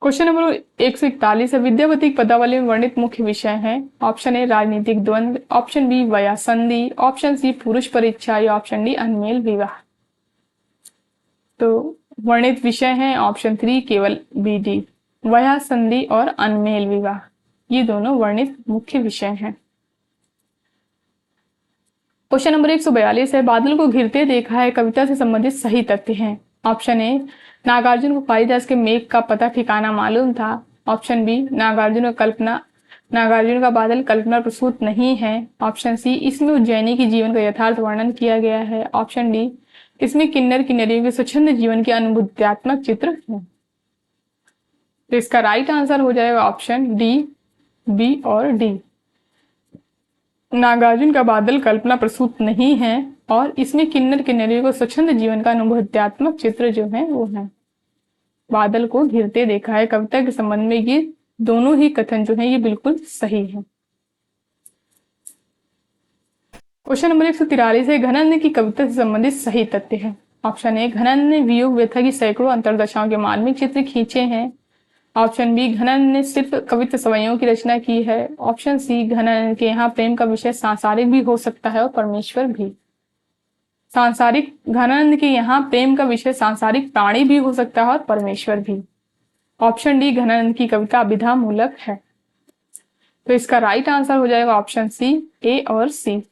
क्वेश्चन नंबर 141 है, विद्यापति की पदावली में वर्णित मुख्य विषय हैं। ऑप्शन ए राजनीतिक द्वंद्व, ऑप्शन बी वया संधि, ऑप्शन सी पुरुष परीक्षा या ऑप्शन डी अनमेल विवाह। तो वर्णित विषय हैं ऑप्शन 3 केवल बी डी, वया संधि और अनमेल विवाह, ये दोनों वर्णित मुख्य विषय हैं। क्वेश्चन नंबर 142 है, बादल को घिरते देखा है कविता से संबंधित सही तथ्य हैं। ऑप्शन ए नागार्जुन को कालिदास के मेघ का पता ठिकाना मालूम था, ऑप्शन बी नागार्जुन का बादल कल्पना प्रसूत नहीं है, ऑप्शन सी इसमें उज्जैनी की जीवन का यथार्थ वर्णन किया गया है, ऑप्शन डी इसमें किन्नर किन्नरियों के स्वच्छंद जीवन के अनुभूत्यात्मक चित्र है। तो इसका राइट आंसर हो जाएगा ऑप्शन डी, बी और डी। नागार्जुन का बादल कल्पना प्रसूत नहीं है और इसमें किन्नर किन्नरियों को स्वच्छंद जीवन का अनुभूत्यात्मक चित्र जो है वो है। बादल को घिरते देखा है कविता के संबंध में ये दोनों ही कथन जो है ये बिल्कुल सही है। क्वेश्चन नंबर 143 है, घनंद की कविता से संबंधित सही तथ्य है। ऑप्शन ए घनंद ने वियोग व्यथा की सैकड़ों अंतरदशाओं के मार्मिक चित्र खींचे हैं, ऑप्शन बी घनंद ने सिर्फ कवित्व सवैयों की रचना की है, ऑप्शन सी घनंद के यहाँ प्रेम का विषय सांसारिक भी हो सकता है और परमेश्वर भी। सांसारिक, घनंद के यहाँ प्रेम का विषय सांसारिक प्राणी भी हो सकता है और परमेश्वर भी। ऑप्शन डी घनंद की कविता अभिधा मूलक है। तो इसका राइट आंसर हो जाएगा ऑप्शन सी, ए और सी।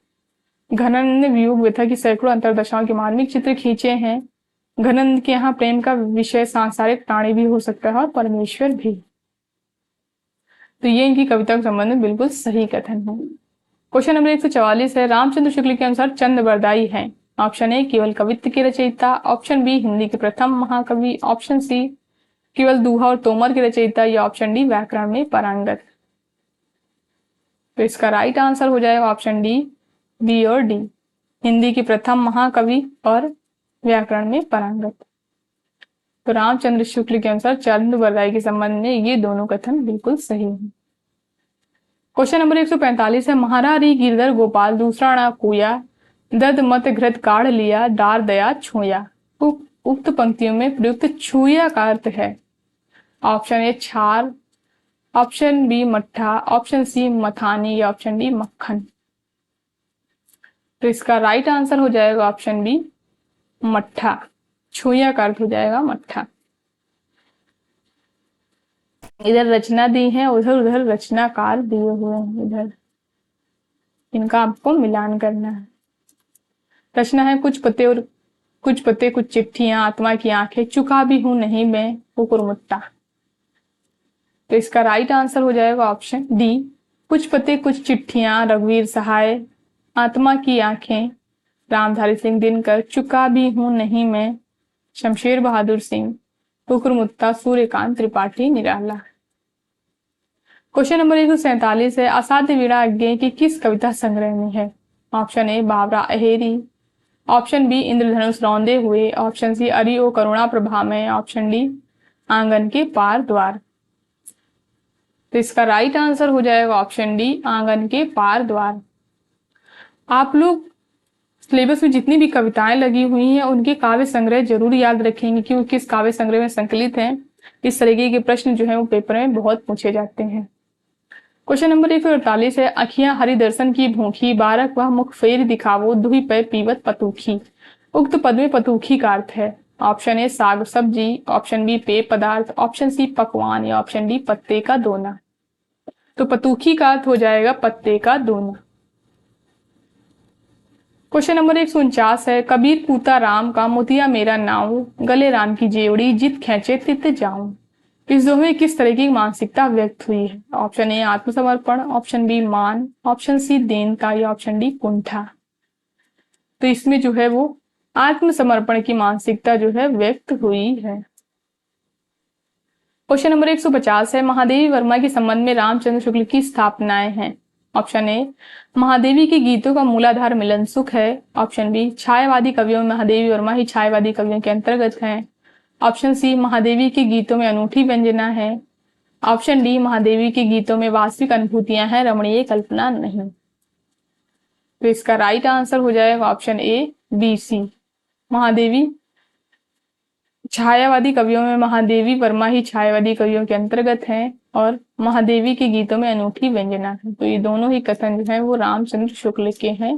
घनंद ने वियोग व्यथा की सैकड़ों अंतरदशाओं के मार्मिक चित्र खींचे हैं, घनंद के यहाँ प्रेम का विषय सांसारिक प्राणी भी हो सकता है और परमेश्वर भी। तो ये इनकी कविता के संबंध में बिल्कुल सही कथन है। क्वेश्चन नंबर 144 है, रामचंद्र शुक्ल के अनुसार चंद बरदाई है। ऑप्शन ए केवल कवित्व के रचयिता, ऑप्शन बी हिंदी के प्रथम महाकवि, ऑप्शन सी केवल दोहा और तोमर के रचयिता या ऑप्शन डी व्याकरण में पारंगत। तो इसका राइट आंसर हो जाएगा ऑप्शन डी, बी और डी, हिंदी के प्रथम महाकवि और व्याकरण में पारंगत। तो रामचंद्र शुक्ल के अनुसार चंद बरदाई के संबंध में ये दोनों कथन बिल्कुल सही है। क्वेश्चन नंबर 145 है, महारारी गिरधर गोपाल दूसरा ना कोया, दद मत घृत काढ़ लिया, डार दया छुया। उक्त पंक्तियों में प्रयुक्त छुया का अर्थ है ऑप्शन ए छार, ऑप्शन बी मट्ठा, ऑप्शन सी मथानी या ऑप्शन डी मक्खन। तो इसका राइट आंसर हो जाएगा ऑप्शन बी मट्ठा, छुया का अर्थ हो जाएगा मट्ठा। इधर रचना दी है, उधर उधर रचनाकार दिए हुए हैं, इधर इनका आपको मिलान करना है। रचना है कुछ पत्ते कुछ चिट्ठियां, आत्मा की आंखें, चुका भी हूं नहीं मैं कुकुरमुट्टा। तो इसका राइट आंसर हो जाएगा ऑप्शन डी, कुछ पत्ते कुछ चिट्ठियां, रघुवीर सहाय, आत्मा की आंखें रामधारी सिंह दिनकर, चुका भी हूं नहीं मैं शमशेर बहादुर सिंह, कुकुरमुट्टा सूर्यकांत त्रिपाठी निराला। क्वेश्चन नंबर 147 है, असाध्य वीणा अज्ञेय की किस कविता संग्रह में है। ऑप्शन ए बावरा अहेरी, ऑप्शन बी इंद्रधनुष रौंदे हुए, ऑप्शन सी अरि ओ करुणा प्रभा में, ऑप्शन डी आंगन के पार द्वार। तो इसका राइट आंसर हो जाएगा ऑप्शन डी, आंगन के पार द्वार। आप लोग सिलेबस में जितनी भी कविताएं लगी हुई हैं उनके काव्य संग्रह जरूर याद रखेंगे, क्योंकि किस काव्य संग्रह में संकलित हैं। इस तरीके के प्रश्न जो है वो पेपर में बहुत पूछे जाते हैं। क्वेश्चन नंबर 148 है, अखियां हरि दर्शन की भूखी, बारक वह मुख फेर दिखावो, दुहि पै पीवत पतूखी। उक्त पद में पतूखी का अर्थ है ऑप्शन ए साग सब्जी, ऑप्शन बी पेय पदार्थ, ऑप्शन सी पकवान या ऑप्शन डी पत्ते का दोना। तो पतूखी का अर्थ हो जाएगा पत्ते का दोना। क्वेश्चन नंबर 149 है, कबीर पूता राम का, मोतिया मेरा नाऊ, गले राम की जेवड़ी, जित खेचे तित जाऊं। इस दोहे में किस तरह की मानसिकता व्यक्त हुई है? ऑप्शन ए आत्मसमर्पण, ऑप्शन बी मान, ऑप्शन सी दीनता या ऑप्शन डी कुंठा। तो इसमें जो है वो आत्मसमर्पण की मानसिकता जो है व्यक्त हुई है। क्वेश्चन नंबर 150 है, महादेवी वर्मा के संबंध में रामचंद्र शुक्ल की स्थापनाएं हैं। ऑप्शन ए महादेवी के गीतों का मूलाधार मिलन सुख है, ऑप्शन बी छायावादी कवियों में महादेवी वर्मा ही छायावादी कवियों के अंतर्गत हैं, ऑप्शन सी महादेवी के गीतों में अनूठी व्यंजना है, ऑप्शन डी महादेवी के गीतों में वास्तविक अनुभूतियां हैं, रमणीय कल्पना नहीं। तो इसका राइट आंसर हो जाएगा option A B C, Mahadevi छायावादी कवियों में महादेवी वर्मा ही छायावादी कवियों के अंतर्गत हैं और महादेवी के गीतों में अनूठी व्यंजना है। तो ये दोनों ही कथन जो है वो रामचंद्र शुक्ल के हैं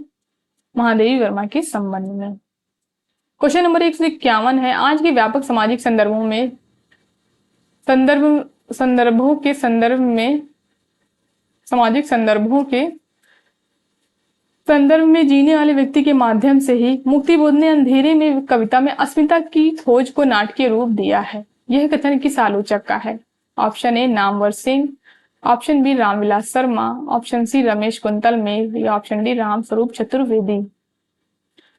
महादेवी वर्मा के संबंध में। क्वेश्चन नंबर 151 है, आज के व्यापक सामाजिक संदर्भों में सामाजिक संदर्भ में जीने वाले व्यक्ति के माध्यम से ही मुक्तिबोध ने अंधेरे में कविता में अस्मिता की खोज को नाटकीय रूप दिया है। यह कथन किस आलोचक का है? Option A Namvar Singh, option B Ramvilas Sharma, option C Ramesh Kuntal Megh या ऑप्शन डी रामस्वरूप चतुर्वेदी।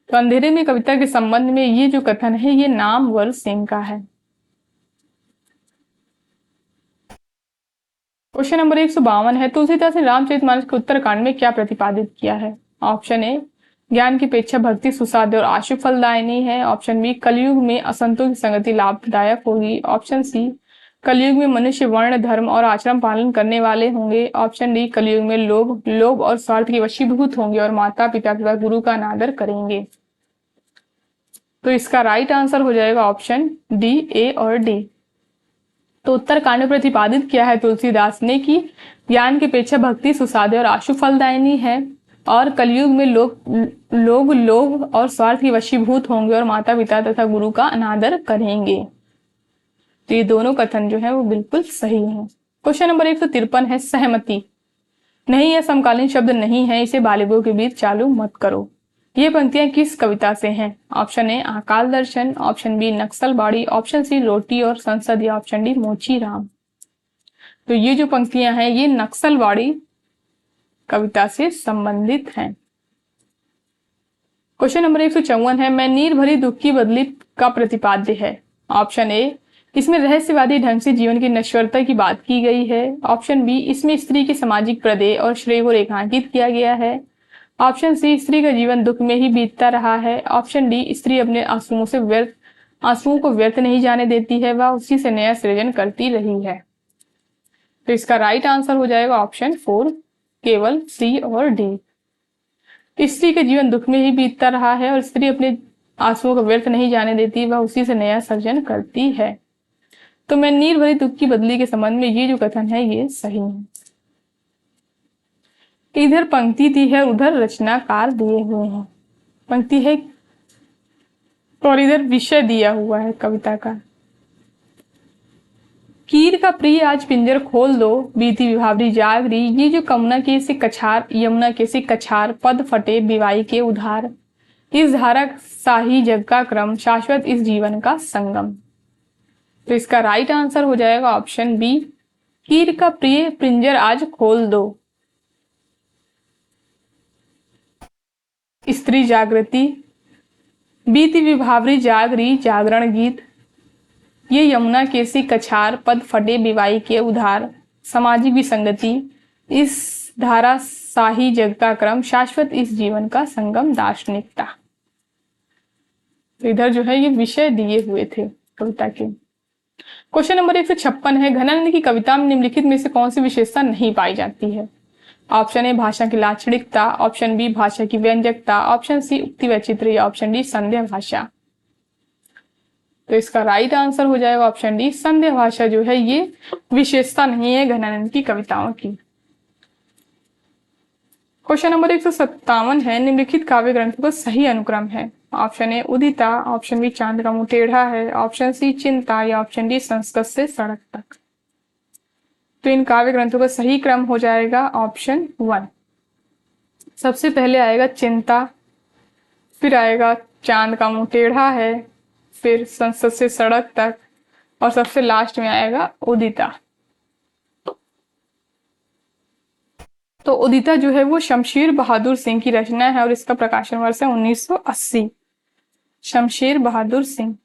तो अंधेरे में कविता के संबंध में ये जो कथन है ये नामवर सिंह का है। क्वेश्चन नंबर 152 है, तुलसीदास ने रामचरितमानस के उत्तरकांड में क्या प्रतिपादित किया है? ऑप्शन ए ज्ञान की अपेक्षा भक्ति सुसाध्य और आशु फलदायिनी है, ऑप्शन बी कलयुग में असंतों की संगति लाभदायक होगी, ऑप्शन सी कलयुग में मनुष्य वर्ण धर्म और आचरण पालन करने वाले होंगे, ऑप्शन डी कलयुग में लोभ और स्वार्थ के वशीभूत होंगे और माता पिता तथा गुरु का अनादर करेंगे। तो इसका राइट आंसर हो जाएगा ऑप्शन डी, ए और डी। तो उत्तरकांड में प्रतिपादित किया है तुलसीदास ने कि ज्ञान की अपेक्षा भक्ति सुसाध्य और आशु फलदायिनी है और कलयुग में लोग लोभ और स्वार्थ के वशीभूत होंगे और माता पिता तथा गुरु का अनादर करेंगे। तो ये दोनों कथन जो है वो बिल्कुल सही है। क्वेश्चन नंबर 153 है, सहमति नहीं यह समकालीन शब्द नहीं है, इसे बालिगों के बीच चालू मत करो। ये पंक्तियां किस कविता से हैं? Option A Akal Darshan, option B Naxalbari, option C Roti aur Sansad या ऑप्शन डी मोची राम। तो ये जो पंक्तियां हैं ये नक्सलबाड़ी कविता से संबंधित हैं। क्वेश्चन नंबर 154 है, मैं नीर भरी दुख की बदली का प्रतिपाद्य है। ऑप्शन ए इसमें रहस्यवादी ढंग से जीवन की नश्वरता की बात की गई है, ऑप्शन बी इसमें स्त्री के सामाजिक प्रदेय और श्रेय को रेखांकित किया गया है, ऑप्शन सी स्त्री का जीवन दुख में ही बीतता रहा है, ऑप्शन डी स्त्री अपने आंसुओं को व्यर्थ नहीं जाने देती है, वह उसी से नया सृजन करती रही है। तो इसका राइट आंसर हो जाएगा ऑप्शन 4, केवल सी और डी। स्त्री का जीवन दुख में ही बीतता रहा है और स्त्री अपने आंसुओं को व्यर्थ नहीं जाने देती, वह उसी से नया सृजन करती है। तो मैं नीर भरी दुख की बदली के संबंध में ये जो कथन है ये सही है। इधर पंक्ति दी है, उधर रचनाकार दिए हुए हैं। पंक्ति है और इधर विषय दिया हुआ है कविता का। कीर का प्रिय आज पिंजर खोल दो, बीती विभावरी जागरी, ये जो यमुना के से कछार, पद फटे बिवाई के उधार, इस धारा साही जग का क्रम, शाश्वत इस जीवन का संगम। तो इसका राइट आंसर हो जाएगा ऑप्शन बी, कीर का प्रिय पिंजर आज खोल दो। स्त्री जागृति, बीती विभावरी जागरी जागरण गीत, ये यमुना केसी कछार, पद फटे बिवाई के उधार, सामाजिक विसंगति, इस धारा साही जग का क्रम, शाश्वत इस जीवन का संगम, दार्शनिकता। तो इधर जो है ये विषय दिए हुए थे कविता के। क्वेश्चन नंबर 156 है, घनानंद की कविता में निम्नलिखित में से कौन सी विशेषता नहीं पाई जाती है? ऑप्शन ए भाषा की लाक्षणिकता, ऑप्शन बी भाषा की व्यंजकता, ऑप्शन सी उक्ति वैचित्र्य या ऑप्शन डी संध्या भाषा। तो इसका राइट आंसर हो जाएगा ऑप्शन डी, संध्या भाषा जो है ये विशेषता नहीं है घनानंद की कविताओं की। क्वेश्चन नंबर 157 है, निम्नलिखित काव्य ग्रंथों का सही अनुक्रम है। Option A Udita, option B चांद का मुंह टेढ़ा है, ऑप्शन सी चिंता या ऑप्शन डी संस्कृत से सड़क तक। तो इन काव्य ग्रंथों का सही क्रम हो जाएगा ऑप्शन 1। सबसे पहले आएगा चिंता, फिर आएगा चांद का मुंह टेढ़ा है, फिर संसद से सड़क तक और सबसे लास्ट में आएगा उदिता। तो उदिता जो है वो शमशेर बहादुर सिंह की रचना है और इसका प्रकाशन वर्ष है 1980। शमशेर बहादुर सिंह।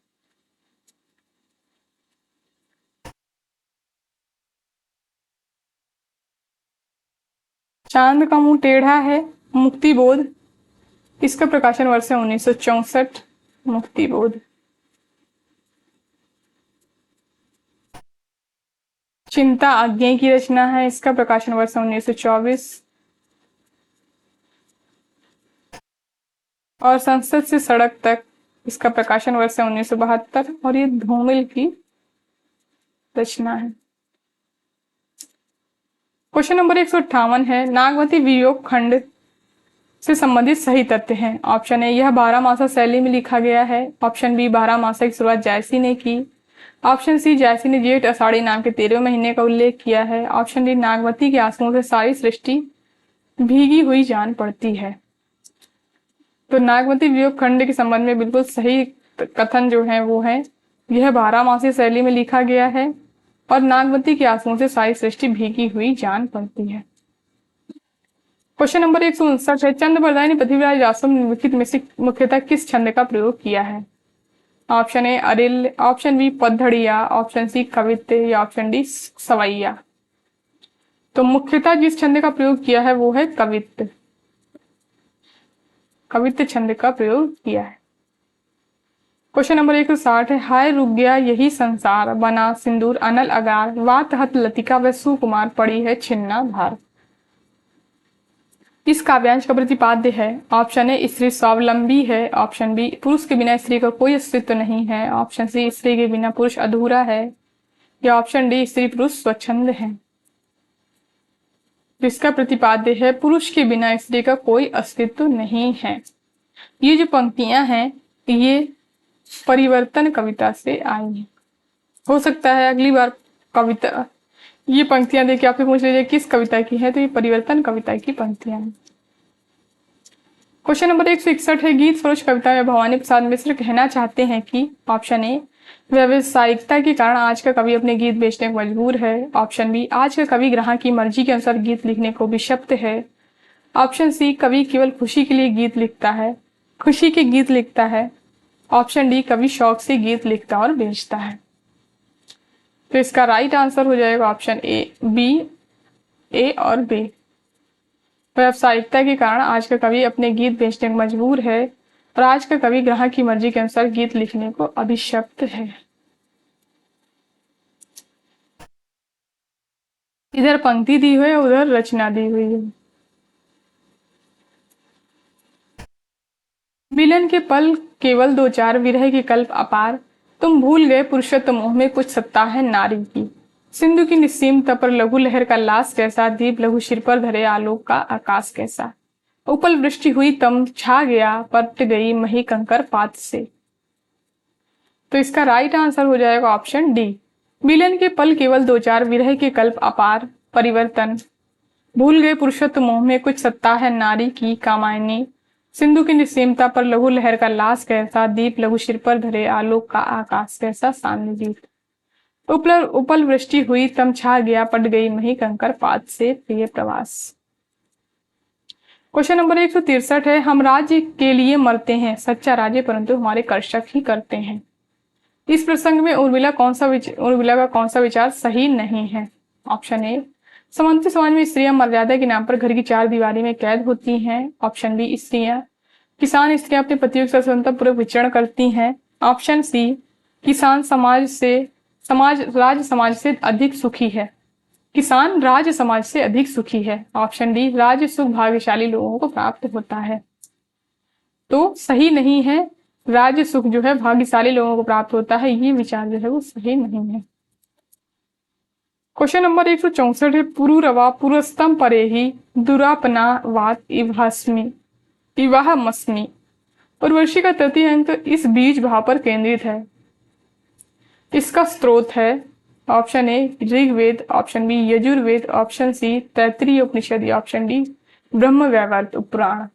चांद का मुंह टेढ़ा है, मुक्तिबोध, इसका प्रकाशन वर्ष है 1964। मुक्तिबोध। चिंता आज्ञा की रचना है, इसका प्रकाशन वर्ष 1924। और संसद से सड़क तक, इसका प्रकाशन वर्ष है 1972 और ये धूमिल की रचना है। क्वेश्चन नंबर 158 है, नागवती वियोग खंड से संबंधित सही तथ्य हैं। ऑप्शन ए यह 12 मासा शैली में लिखा गया है, ऑप्शन बी 12 मासा की शुरुआत जायसी ने की, ऑप्शन सी जायसी ने जेठ आषाढ़ी नाम के 13वें महीने का उल्लेख किया है, ऑप्शन डी नागवती के आंसुओं से सारी सृष्टि भीगी हुई जान पड़ती है। तो नागवती वियोग खंड के संबंध में बिल्कुल सही कथन जो है वो है, यह 12 मासी शैली में लिखा गया है और नागवती के आंसुओं से सारी सृष्टि भीगी हुई जान पड़ती है। क्वेश्चन नंबर 159 है, चंद्रबरदाई ने पृथ्वीराज रासो में निम्नलिखित में से मुख्यतः किस छंद का प्रयोग किया है। ऑप्शन ए अरिल, ऑप्शन बी पद्धड़िया, ऑप्शन सी कवित्त या ऑप्शन डी सवैया। तो मुख्यतः जिस छंद का प्रयोग किया है वो है कवित्त। कवित्त छंद का प्रयोग किया है। क्वेश्चन नंबर 160 है, हाय रुक गया यही संसार, बना सिंदूर अनल अगार, वात हत लतिका व सुकुमार, पड़ी है छिन्ना भार। इस काव्यांश का प्रतिपाद्य है। ऑप्शन ए स्त्री स्वावलंबी है, ऑप्शन बी पुरुष के बिना स्त्री का कोई अस्तित्व नहीं है, ऑप्शन सी स्त्री के बिना पुरुष अधूरा है या ऑप्शन डी स्त्री पुरुष स्वच्छंद है। जिसका प्रतिपाद्य है पुरुष के बिना स्त्री का कोई अस्तित्व नहीं है। ये जो पंक्तियां हैं ये परिवर्तन कविता से आई हैं। हो सकता है अगली बार कविता ये पंक्तियां देखिए आपसे पूछ लीजिए किस कविता की है, तो ये परिवर्तन कविता की पंक्तियां हैं। क्वेश्चन नंबर 161 है, गीत सरोज कविता में भवानी प्रसाद मिश्र कहना चाहते हैं कि ऑप्शन ए व्यावसायिकता के कारण आज का कवि अपने गीत बेचने को मजबूर है, ऑप्शन बी आज का कवि ग्राहक की मर्जी के अनुसार गीत लिखने को विशक्त है, ऑप्शन सी कवि केवल खुशी के लिए गीत लिखता है, खुशी के गीत लिखता है, ऑप्शन डी कवि शौक से गीत लिखता और बेचता है। तो इसका राइट आंसर हो जाएगा ऑप्शन ए, बी, ए और बी। व्यावसायिकता के कारण आज का कवि अपने गीत बेचने को मजबूर है और आज का कवि ग्राहक की मर्जी के अनुसार गीत लिखने को अभिशप्त है। इधर पंक्ति दी हुई है, उधर रचना दी हुई है। मिलन के पल केवल दो चार, विरह के कल्प अपार, तुम भूल गए पुरुषत्व मोह में कुछ सत्ता है नारी की, सिंधु की निस्सीमता पर लघु लहर का लाश कैसा, दीप लघु सिर पर धरे आलोक का आकाश कैसा, उपल वृष्टि हुई तम छा गया, पट गई मही कंकर पात से। तो इसका राइट आंसर हो जाएगा ऑप्शन डी, मिलन के पल केवल दो चार, विरह के कल्प अपार, परिवर्तन, भूल गए पुरुषत्व मोह में कुछ सत्ता है नारी की, कामायनी, सिंधु की निस्सीमता पर लघु लहर का लाश कैसा, दीप लघु सिर पर धरे आलोक का आकाश कैसा, सामने गीत, उपल वृष्टि हुई तम छा गया, पट गई मही कंकर पात से, प्रिय प्रवास। क्वेश्चन नंबर 163 है, हम राज्य के लिए मरते हैं, सच्चा राज्य परंतु हमारे कर्षक ही करते हैं। इस प्रसंग में उर्मिला का कौन सा विचार सही नहीं है। ऑप्शन ए सामंती समाज में स्त्रियां मर्यादा के नाम पर घर की चार दीवारी में कैद होती हैं, ऑप्शन बी किसान स्त्रियां अपने पतियों के साथ स्वतंत्रपूर्वक विचरण करती हैं, ऑप्शन सी किसान राज समाज से अधिक सुखी है, किसान राज्य समाज से अधिक सुखी है। ऑप्शन डी, राज्य सुख भाग्यशाली लोगों को प्राप्त होता है। तो सही नहीं है, राज्य सुख जो है भाग्यशाली लोगों को प्राप्त होता है, ये विचार जो है वो सही नहीं है। क्वेश्चन नंबर 164 है, पुरुरवा पुरस्तम परेहि दुरापना वात इवाह मस्मी। उर्वशी का तृतीय अंक इस बीज भाव पर केंद्रित है। इसका स्रोत है option A Rigveda, option B Yajurveda, option C Taittiriya Upanishad या ऑप्शन डी ब्रह्म वैवर्त पुराण।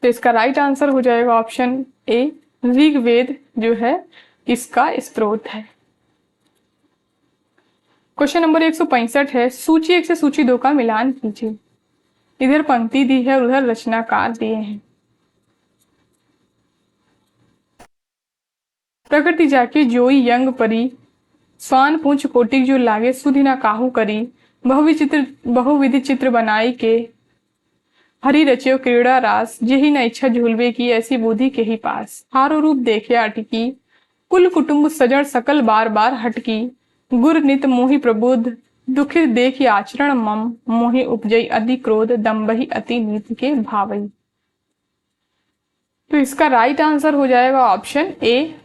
तो इसका राइट आंसर हो जाएगा ऑप्शन ए ऋग्वेद जो है इसका स्रोत है। क्वेश्चन नंबर 165 है, सूची 1 से सूची 2 का मिलान कीजिए। इधर पंक्ति दी है और उधर रचनाकार दिए हैं। प्रकृति जाके जोई यंग परी स्वान पूंछ कोटिक जो लागे सुधि ना काहू करी बहुविधि चित्र बनाई के हरि रचियो क्रीड़ा रास जेहि न इच्छा झूलवे की ऐसी बुद्धि के ही पास हारो रूप देखे अटकी कुल कुटुंब सजड़ सकल बार बार हटकी गुर नित मोहि प्रबुद्ध दुखित देखि आचरण मम मोहि उपजई अति क्रोध दम्बहि अति नीति के भावई। तो इसका राइट आंसर हो जाएगा ऑप्शन ए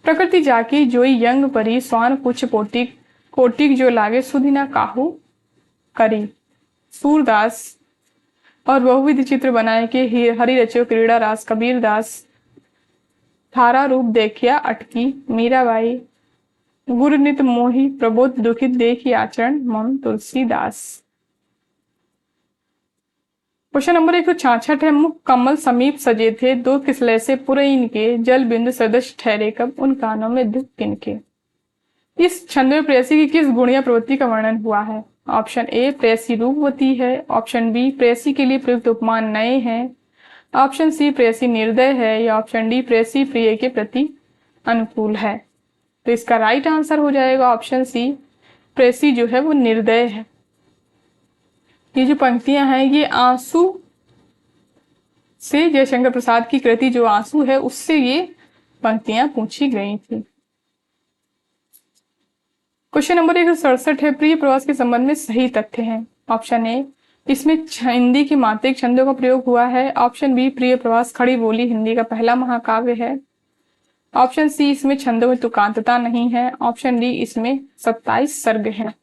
प्रकृति जाकी जोई यंग परी स्वान पुछ कोटिक जो लागे सुधि ना काहू करी सूरदास और बहुविध चित्र बनाए के हरि रचियो क्रीड़ा रास कबीर दास थारा रूप देखिया अटकी मीराबाई गुरनित मोहि प्रबोध दुखित देखी आचरण मम तुलसीदास। क्वेश्चन नंबर 166 है, मुख कमल समीप सजे थे दो किसले से पुरैन के जल बिंदु सदृश ठहरे कब उन कानों में दुख किनके। इस छंद में प्रेयसी की किस गुण या प्रवृत्ति का वर्णन हुआ है। ऑप्शन ए प्रेयसी रूपवती है, ऑप्शन बी प्रेयसी के लिए प्रयुक्त उपमान नए हैं, ऑप्शन सी प्रेयसी निर्दय है या ऑप्शन डी प्रेयसी प्रिय के प्रति अनुकूल है। तो इसका राइट आंसर हो जाएगा ऑप्शन सी प्रेयसी जो है वो निर्दय है। ये जो पंक्तियां हैं ये आंसू से जयशंकर प्रसाद की कृति जो आंसू है उससे ये पंक्तियां पूछी गई थी। क्वेश्चन नंबर 167 है, प्रिय प्रवास के संबंध में सही तथ्य हैं। ऑप्शन ए इसमें हिंदी की मात्रिक छंदों का प्रयोग हुआ है, ऑप्शन बी प्रिय प्रवास खड़ी बोली हिंदी का पहला महाकाव्य है, ऑप्शन सी इसमें छंदों में तुकांतता नहीं है, ऑप्शन डी इसमें 27 सर्ग हैं।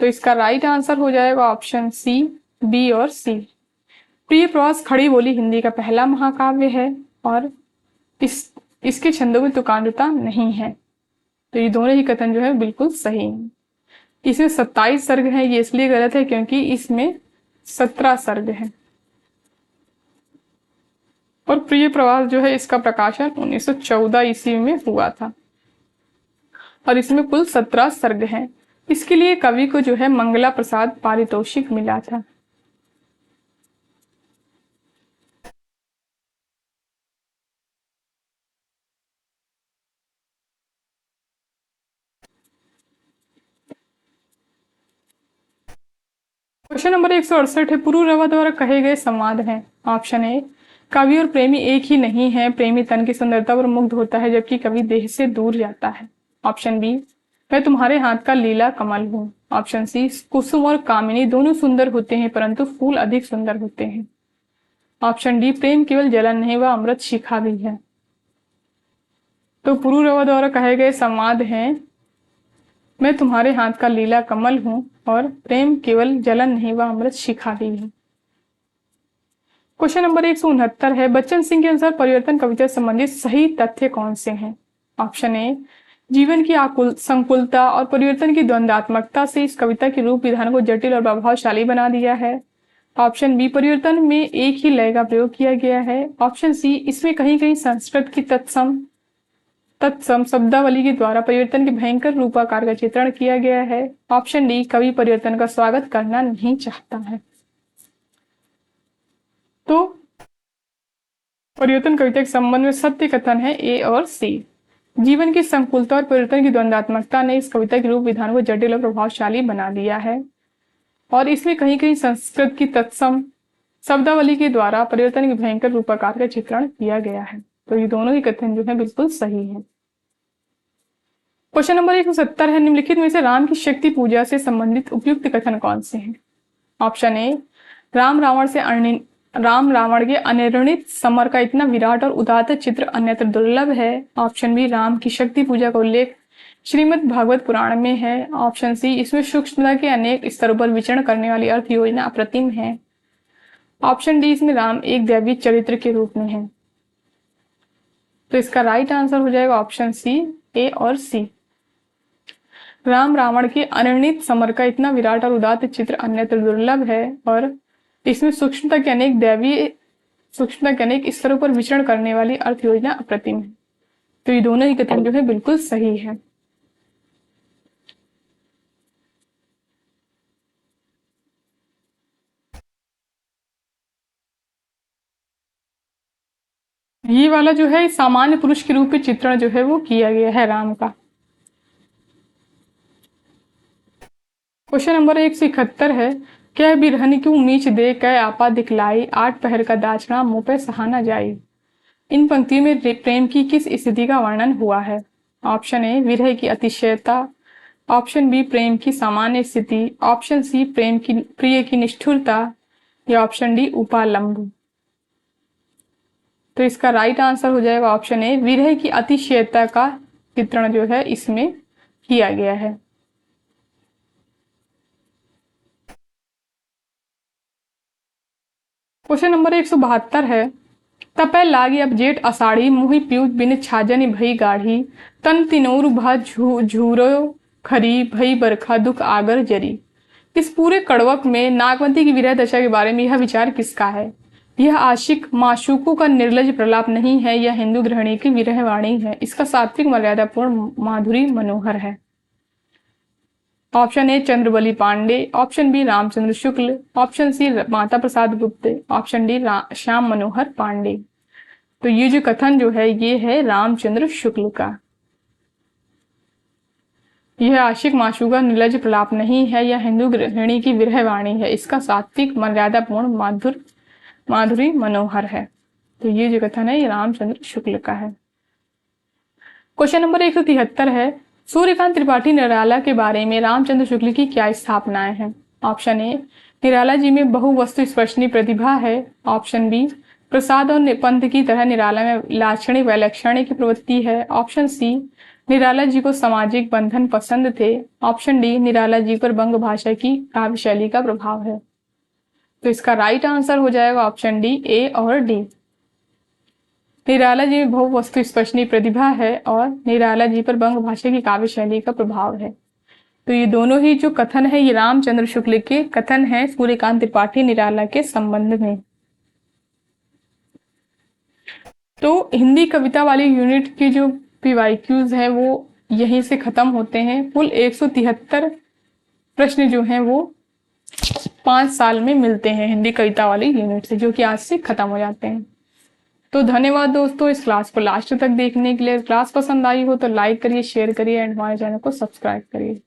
तो इसका राइट आंसर हो जाएगा ऑप्शन सी बी और सी। प्रिय प्रवास खड़ी बोली हिंदी का पहला महाकाव्य है और इसके छंदों में तुकांतता नहीं है। तो ये दोनों ही कथन जो है बिल्कुल सही है। इसमें 27 सर्ग हैं, ये इसलिए गलत है क्योंकि इसमें 17 सर्ग हैं। और प्रिय प्रवास जो है इसका प्रकाशन 1914 ईस्वी में हुआ था और इसमें कुल 17 सर्ग हैं। इसके लिए कवि को जो है मंगला प्रसाद पारितोषिक मिला था। क्वेश्चन नंबर 168 है, पुरुरवा द्वारा कहे गए संवाद हैं। ऑप्शन ए कवि और प्रेमी एक ही नहीं है, प्रेमी तन की सुंदरता पर मुग्ध होता है जबकि कवि देह से दूर जाता है। ऑप्शन बी मैं तुम्हारे हाथ का लीला कमल हूँ, ऑप्शन सी कुसुम और कामिनी दोनों सुंदर होते हैं परंतु फूल अधिक सुंदर होते हैं, ऑप्शन डी प्रेम केवल जलन नहीं वह अमृत शिखा भी है। तो पुरुरवा द्वारा कहे गए संवाद हैं मैं तुम्हारे हाथ का लीला कमल हूं और प्रेम केवल जलन नहीं वह अमृत शिखा भी है। क्वेश्चन नंबर 169 है, बच्चन सिंह के अनुसार परिवर्तन कविता से संबंधित सही तथ्य कौन से हैं। ऑप्शन ए जीवन की संकुलता और परिवर्तन की द्वंद्वात्मकता से इस कविता के रूप विधान को जटिल और प्रभावशाली बना दिया है, ऑप्शन बी परिवर्तन में एक ही लय का प्रयोग किया गया है, ऑप्शन सी इसमें कहीं कहीं संस्कृत की तत्सम शब्दावली के द्वारा परिवर्तन के भयंकर रूपाकार का चित्रण किया गया है, ऑप्शन डी कवि परिवर्तन का स्वागत करना नहीं चाहता है। तो परिवर्तन कविता के संबंध में सत्य कथन है ए और सी। जीवन की संकुलता और परिवर्तन की द्वंद्वात्मकता ने इस कविता के रूप विधान को जटिल और प्रभावशाली बना दिया है और इसमें कहीं कहीं संस्कृत की तत्सम शब्दावली के द्वारा परिवर्तन के भयंकर रूपाकार का चित्रण किया गया है। तो ये दोनों ही कथन जो है बिल्कुल सही है। क्वेश्चन नंबर 170 है, निम्नलिखित में से राम की शक्ति पूजा से संबंधित उपयुक्त कथन कौन से हैं? ऑप्शन ए, राम रावण के अनिर्णित समर का इतना विराट और उदात्त चित्र अन्यत्र दुर्लभ है। ऑप्शन बी, राम की शक्ति पूजा का उल्लेख श्रीमद् भागवत पुराण में है। ऑप्शन सी, इसमें सूक्ष्मता के अनेक स्तरों पर विचरण करने वाली अर्थ योजना अप्रतिम है। ऑप्शन डी, इसमें राम एक दैवी चरित्र के रूप में है। तो इसका राइट आंसर हो जाएगा ऑप्शन सी, ए और सी। राम रावण के अनिर्णित समर का इतना विराट और उदात्त चित्र अन्यत्र दुर्लभ है और इसमें सूक्ष्मता के अनेक स्तरों पर विचरण करने वाली अर्थ योजना अप्रतिम है। तो ये दोनों ही कथन जो है बिल्कुल सही है। ये वाला जो है सामान्य पुरुष के रूप में चित्रण जो है वो किया गया है राम का। क्वेश्चन नंबर 171 है, क्या बिरहन क्यों मीच दे कै आपा दिखलाई, 8 पहर का दाचना मुंह पे सहाना जाई। इन पंक्तियों में प्रेम की किस स्थिति का वर्णन हुआ है? ऑप्शन ए, विरह की अतिशयता। ऑप्शन बी, प्रेम की सामान्य स्थिति। ऑप्शन सी, प्रिय की निष्ठुरता। या ऑप्शन डी, उपालंब। तो इसका राइट आंसर हो जाएगा ऑप्शन ए, विरह की अतिशयता का चित्रण जो है इसमें किया गया है। क्वेश्चन नंबर 172 है, तपै लागी अब जेठ अषाढ़ी, मुहि पीयूष बिन छाजनि भई गाढ़ी, तन तिनोरु भा झूरो खरी, भई बरखा दुख आगर जरी। इस पूरे कड़वक में नागमती की विरह दशा के बारे में यह विचार किसका है? यह आशिक माशूकों का निर्लज प्रलाप नहीं है, यह हिंदू गृहिणी की विरह वाणी है। इसका सात्विक मर्यादापूर्ण माधुरी मनोहर है। Option A, Chandrabali Pandey. Option B, Ramchandra Shukla. Option C, Mata Prasad Gupt. Option D, Shyam Manohar Pandey. तो ये जो कथन जो है ये है रामचंद्र शुक्ल का। यह आशिक माशूका निर्लज प्रलाप नहीं है, यह हिंदू गृहिणी की विरह वाणी है। इसका सात्विक मर्यादापूर्ण माधुरी मनोहर है। तो ये जो कथन है ये रामचंद्र शुक्ल का है। क्वेश्चन नंबर 173 है, सूर्यकांत त्रिपाठी निराला के बारे में रामचंद्र शुक्ल की क्या स्थापनाएं हैं? ऑप्शन ए, निराला जी में बहुवस्तु स्पर्शनी प्रतिभा है। ऑप्शन बी, प्रसाद और पंत की तरह निराला में लाक्षणिक वैलक्षण्य की प्रवृत्ति है। ऑप्शन सी, निराला जी को सामाजिक बंधन पसंद थे। ऑप्शन डी, निराला जी पर बंग भाषा की काव्य शैली का प्रभाव है। तो इसका राइट आंसर हो जाएगा ऑप्शन डी, ए और डी। निराला जी में बहुवस्तु स्पर्शनी प्रतिभा है और निराला जी पर बंग भाषा की काव्य शैली का प्रभाव है। तो ये दोनों ही जो कथन है ये रामचंद्र शुक्ल के कथन है सूर्यकांत त्रिपाठी निराला के संबंध में। तो हिंदी कविता वाली यूनिट के जो PYQs है वो यहीं से खत्म होते हैं। कुल 173 प्रश्न जो हैं वो 5 साल में मिलते हैं हिंदी कविता वाली यूनिट से, जो कि आज से खत्म हो जाते हैं। तो धन्यवाद दोस्तों इस क्लास को लास्ट तक देखने के लिए। क्लास पसंद आई हो तो लाइक करिए, शेयर करिए एंड हमारे चैनल को सब्सक्राइब करिए।